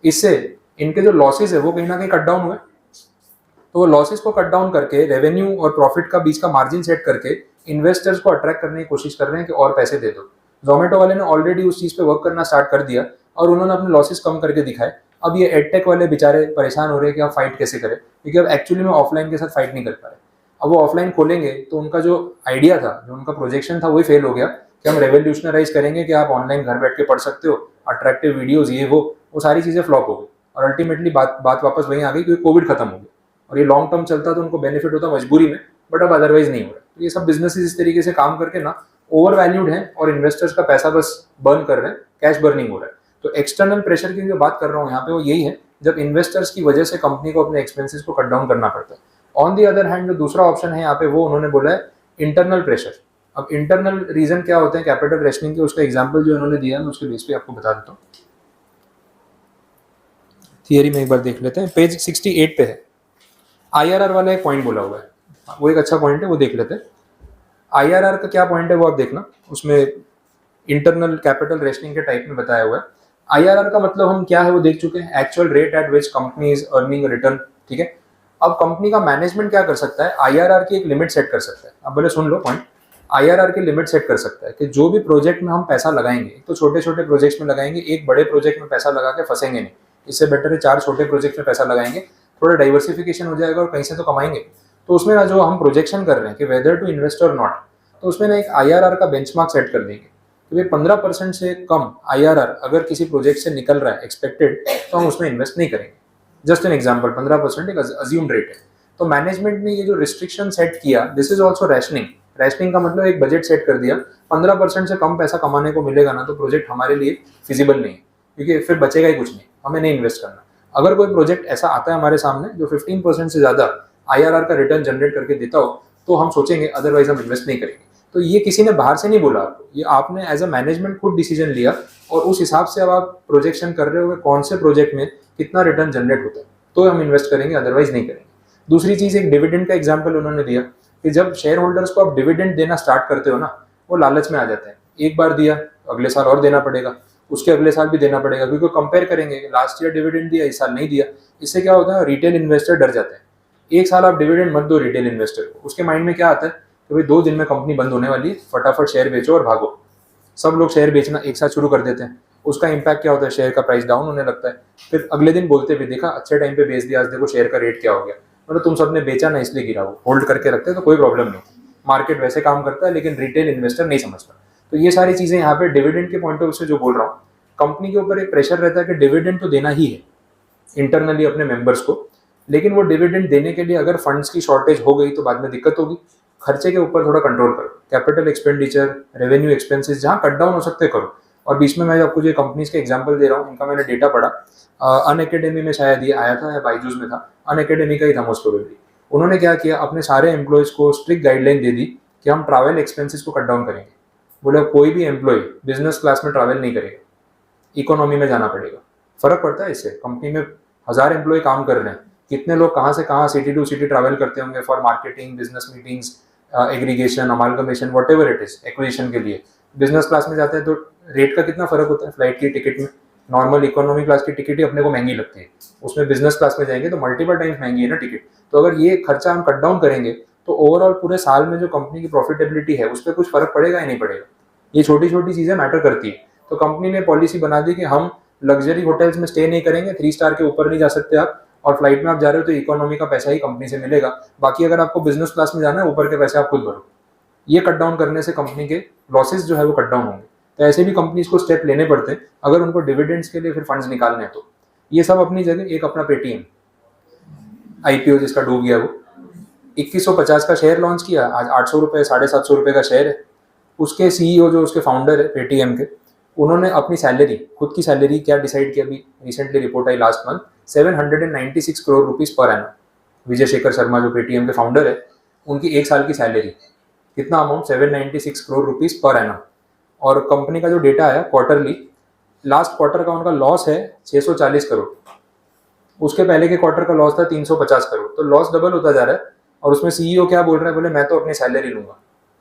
इससे इनके जो लॉसेज है वो कहीं ना कहीं कट डाउन हुए। तो वो लॉसेस को कट डाउन करके रेवेन्यू और प्रॉफिट का बीच का मार्जिन सेट करके इन्वेस्टर्स को अट्रैक्ट करने की कोशिश कर रहे हैं कि और पैसे दे दो। जोमेटो वाले ने ऑलरेडी उस चीज़ पे वर्क करना स्टार्ट कर दिया और उन्होंने अपने लॉसेस कम करके दिखाए। अब ये एडटेक वाले बेचारे परेशान हो रहे हैं कि अब फाइट कैसे करें, क्योंकि अब एक्चुअली में ऑफलाइन के साथ फाइट नहीं कर पा रहे। अब वो ऑफलाइन खोलेंगे तो उनका जो आइडिया था, जो उनका प्रोजेक्शन था, वही फेल हो गया कि हम रेवोल्यूशनराइज करेंगे कि आप ऑनलाइन घर बैठ के पढ़ सकते हो, अट्रैक्टिव वीडियोज, ये वो सारी चीज़ें फ्लॉप हो गई। और अल्टीमेटली बात वापस वहीं आ गई क्योंकि कोविड खत्म हो गया और ये लॉन्ग टर्म चलता तो उनको बेनिफिट होता मजबूरी में, बट अब अदरवाइज नहीं हो रहा। तो ये सब बिजनेसेस इस तरीके से काम करके ना ओवर वैल्यूड हैं और इन्वेस्टर्स का पैसा बस बर्न कर रहे हैं, कैश बर्निंग हो रहा है। तो एक्सटर्नल प्रेशर की जो बात कर रहा हूँ यहाँ पे वो यही है, जब इन्वेस्टर्स की वजह से कंपनी को अपने एक्सपेंसेस को कट डाउन करना पड़ता है। ऑन दी अदर हैंड जो दूसरा ऑप्शन है यहाँ पे वो उन्होंने बोला है इंटरनल प्रेशर। अब इंटरनल रीजन क्या होते हैं कैपिटल रेशनिंग के, उसका एग्जाम्पल जो उन्होंने दिया है मैं उसके बेस पे आपको बता देता हूँ। थियरी में एक बार देख लेते हैं, पेज 68 पे है, IRR वाला एक पॉइंट बोला हुआ है, वो एक अच्छा पॉइंट है, वो देख लेते हैं। IRR का क्या पॉइंट है वो आप देखना, उसमें इंटरनल कैपिटल रेशनिंग के टाइप में बताया हुआ है। IRR का मतलब हम क्या है वो देख चुके हैं, actual rate at which company is earning return, ठीक है। अब कंपनी का मैनेजमेंट क्या कर सकता है, IRR की एक लिमिट सेट कर सकता है। अब बोले सुन लो पॉइंट, IRR की लिमिट सेट कर सकता है कि जो भी प्रोजेक्ट में हम पैसा लगाएंगे, तो छोटे छोटे प्रोजेक्ट्स में लगाएंगे, एक बड़े प्रोजेक्ट में पैसा लगा के फंसेंगे नहीं। इससे बेटर है 4 छोटे प्रोजेक्ट में पैसा लगाएंगे, थोड़ा डाइवर्सिफिकेशन हो जाएगा और कहीं से तो कमाएंगे। तो उसमें ना जो हम प्रोजेक्शन कर रहे हैं कि वेदर टू इन्वेस्ट और नॉट, तो उसमें ना एक IRR का बेंचमार्क सेट कर देंगे कि भाई 15% से कम IRR अगर किसी प्रोजेक्ट से निकल रहा है एक्सपेक्टेड, तो हम उसमें इन्वेस्ट नहीं करेंगे। जस्ट एन एग्जाम्पल, 15% एक अज्यूम रेट है। तो मैनेजमेंट ने ये जो रिस्ट्रिक्शन सेट किया, this is also rationing. Rationing का मतलब एक बजट सेट कर दिया, 15% से कम पैसा कमाने को मिलेगा ना, तो प्रोजेक्ट हमारे लिए फिजिबल नहीं है, क्योंकि फिर बचेगा ही कुछ नहीं, हमें नहीं इन्वेस्ट करना। अगर कोई प्रोजेक्ट ऐसा आता है हमारे सामने जो 15% से ज़्यादा IRR का रिटर्न जनरेट करके देता हो, तो हम सोचेंगे, अदरवाइज हम इन्वेस्ट नहीं करेंगे। तो ये किसी ने बाहर से नहीं बोला आपको, ये आपने एज अ मैनेजमेंट खुद डिसीजन लिया, और उस हिसाब से अब आप प्रोजेक्शन कर रहे हो कौन से प्रोजेक्ट में कितना रिटर्न जनरेट होता है, तो हम इन्वेस्ट करेंगे, अदरवाइज नहीं करेंगे। दूसरी चीज़, एक डिविडेंड का एग्जाम्पल उन्होंने दिया कि जब शेयर होल्डर्स को आप डिविडेंड देना स्टार्ट करते हो ना, वो लालच में आ जाते हैं, एक बार दिया अगले साल और देना पड़ेगा, उसके अगले साल भी देना पड़ेगा, क्योंकि कंपेयर करेंगे, लास्ट ईयर डिविडेंड दिया, इस साल नहीं दिया। इससे क्या होता है, रिटेल इन्वेस्टर डर जाते हैं। एक साल आप डिविडेंड मत दो रिटेल इन्वेस्टर को, उसके माइंड में क्या आता है कि भाई 2 दिन में कंपनी बंद होने वाली है, फटाफट शेयर बेचो और भागो। सब लोग शेयर बेचना एक साथ शुरू कर देते हैं। उसका इम्पैक्ट क्या होता है, शेयर का प्राइस डाउन होने लगता है। फिर अगले दिन बोलते भी, देखा अच्छे टाइम पे बेच दिया, आज देखो शेयर का रेट क्या हो गया। मतलब तुम सबने बेचा ना, इसलिए गिरा, वो होल्ड करके रखते हैं तो कोई प्रॉब्लम नहीं, मार्केट वैसे काम करता है, लेकिन रिटेल इन्वेस्टर नहीं समझता। तो ये सारी चीज़ें यहाँ पे डिविडेंड के पॉइंट ऑफ व्यू से जो बोल रहा हूँ, कंपनी के ऊपर एक प्रेशर रहता है कि डिविडेंड तो देना ही है इंटरनली अपने मेंबर्स को, लेकिन वो डिविडेंड देने के लिए अगर फंड्स की शॉर्टेज हो गई तो बाद में दिक्कत होगी। खर्चे के ऊपर थोड़ा कंट्रोल करो, कैपिटल एक्सपेंडिचर, रेवेन्यू एक्सपेंसेस, जहाँ कट डाउन हो सकते करो। और बीच में मैं आपको जो कंपनीज के एग्जांपल दे रहा हूँ, इनका मैंने डेटा पढ़ा, अनअकैडमी में शायद ये आया था या बायजूस में था, अनअकैडमी का ही था मोस्ट प्रोबेबली। उन्होंने क्या किया, अपने सारे एम्प्लॉयज़ को स्ट्रिक्ट गाइडलाइन दे दी कि हम ट्रैवल एक्सपेंसेस को कट डाउन करेंगे। बोले कोई भी एम्प्लॉय बिजनेस क्लास में ट्रैवल नहीं करेगा, इकोनॉमी में जाना पड़ेगा। फर्क पड़ता है इससे, कंपनी में 1000 एम्प्लॉय काम कर रहे हैं, कितने लोग कहाँ से कहाँ सिटी टू सिटी ट्रैवल करते होंगे for marketing, business meetings, aggregation, amalgamation, what ever it is, acquisition के लिए। बिजनेस क्लास में जाते हैं तो रेट का कितना फर्क होता है फ्लाइट की टिकट में। नॉर्मल इकोनॉमी क्लास की टिकट ही अपने को महंगी लगती है, उसमें बिजनेस क्लास में जाएंगे तो मल्टीपल टाइम्स महंगी है ना टिकट। तो अगर ये खर्चा हम कट डाउन करेंगे तो ओवरऑल पूरे साल में जो कंपनी की प्रॉफिटेबिलिटी है उस पर कुछ फर्क पड़ेगा या नहीं पड़ेगा। ये छोटी छोटी चीज़ें मैटर करती है। तो कंपनी ने पॉलिसी बना दी कि हम लग्जरी होटल्स में स्टे नहीं करेंगे, 3 स्टार के ऊपर नहीं जा सकते आप, और फ्लाइट में आप जा रहे हो तो इकोनॉमी का पैसा ही कंपनी से मिलेगा, बाकी अगर आपको बिजनेस क्लास में जाना है ऊपर के पैसे आप खुद भरो। ये कट डाउन करने से कंपनी के लॉसेस जो है वो कट डाउन होंगे। तो ऐसे भी कंपनीज को स्टेप लेने पड़ते हैं अगर उनको डिविडेंड्स के लिए फिर फंड्स निकालने हैं तो। ये सब अपनी जगह। एक अपना पेटीएम IPO जिसका डूब गया, वो 2150 का शेयर लॉन्च किया, आज 800 रुपये, 750 रुपये का शेयर है। उसके CEO जो उसके फाउंडर है पेटीएम के, उन्होंने अपनी सैलरी, खुद की सैलरी क्या डिसाइड किया, अभी रिसेंटली रिपोर्ट आई लास्ट मंथ, 796 करोड़ रुपीज़ पर एनम। विजय शेखर शर्मा जो पेटीएम के फाउंडर है, उनकी 1 साल की सैलरी, कितना अमाउंट, 796 करोड़ रुपीज़ पर एनम। और कंपनी का जो डेटा आया क्वार्टरली, लास्ट क्वार्टर का उनका लॉस है 640 करोड़, उसके पहले के क्वार्टर का लॉस था 350 करोड़। तो लॉस डबल होता जा रहा है। और उसमें CEO क्या बोल रहा है, बोले मैं तो अपनी सैलरी लूंगा,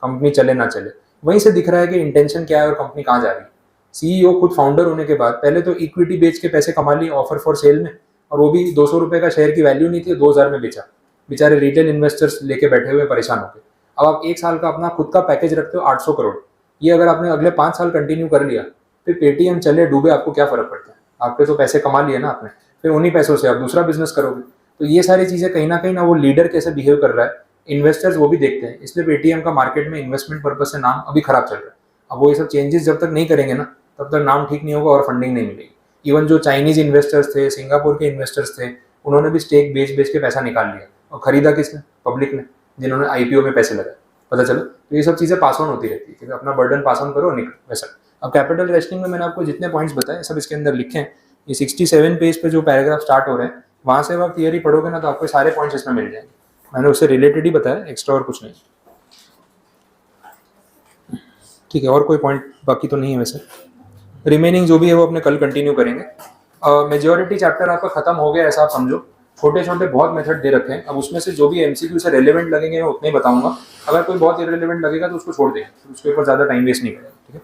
कंपनी चले ना चले। वहीं से दिख रहा है कि इंटेंशन क्या है और कंपनी कहाँ जा रही है। CEO खुद फाउंडर होने के बाद पहले तो इक्विटी बेच के पैसे कमा लिए ऑफर फॉर सेल में, और वो भी 200 रुपये का शेयर की वैल्यू नहीं थी, 2000 में बेचा। बेचारे रिटेल इन्वेस्टर्स लेके बैठे हुए परेशान होकर। अब आप 1 साल का अपना खुद का पैकेज रखते हो 800 करोड़, ये अगर आपने अगले 5 साल कंटिन्यू कर लिया, फिर पेटीएम चले डूबे आपको क्या फर्क पड़ता है, आपके तो पैसे कमा लिए ना आपने, फिर उन्हीं पैसों से आप दूसरा बिजनेस करोगे। तो ये सारी चीज़ें कहीं ना वो लीडर कैसे बिहेव कर रहा है, इन्वेस्टर्स वो भी देखते हैं। इसलिए पेटीएम का मार्केट में इन्वेस्टमेंट पर्पज से नाम अभी खराब चल रहा है। अब वो ये सब चेंजेस जब तक नहीं करेंगे ना, तब तक नाम ठीक नहीं होगा और फंडिंग नहीं मिलेगी। इवन जो चाइनीज इन्वेस्टर्स थे, सिंगापुर के इन्वेस्टर्स थे, उन्होंने भी स्टेक बेच बेच के पैसा निकाल लिया, और खरीदा किसने, पब्लिक ने, जिन्होंने IPO में पैसे लगाए। पता चलो। तो ये सब चीज़ें पास ऑन होती रहती है कि अपना बर्डन पास ऑन करो और निकलो वैसा। अब कैपिटल रेशनिंग में मैंने आपको जितने पॉइंट्स बताए सब इसके अंदर लिखे हैं। ये 67 पेज पे जो पैराग्राफ स्टार्ट हो रहे हैं, वहाँ से आप थियरी पढ़ोगे ना तो आपको सारे पॉइंट्स इसमें मिल जाएंगे। मैंने उससे रिलेटेड ही बताया, एक्स्ट्रा और कुछ नहीं। ठीक है, और कोई पॉइंट बाकी तो नहीं है वैसे। रिमेनिंग जो भी है वो अपने कल कंटिन्यू करेंगे। मेजॉरिटी चैप्टर आपका खत्म हो गया ऐसा आप समझो। छोटे छोटे बहुत मेथड दे रखे हैं, अब उसमें से जो भी एमसीक्यू से रेलेवेंट लगेंगे मैं उतने ही बताऊंगा। अगर कोई बहुत इरेलीवेंट लगेगा तो उसको छोड़ देंगे, उसके ऊपर ज़्यादा टाइम वेस्ट नहीं करेंगे, ठीक है।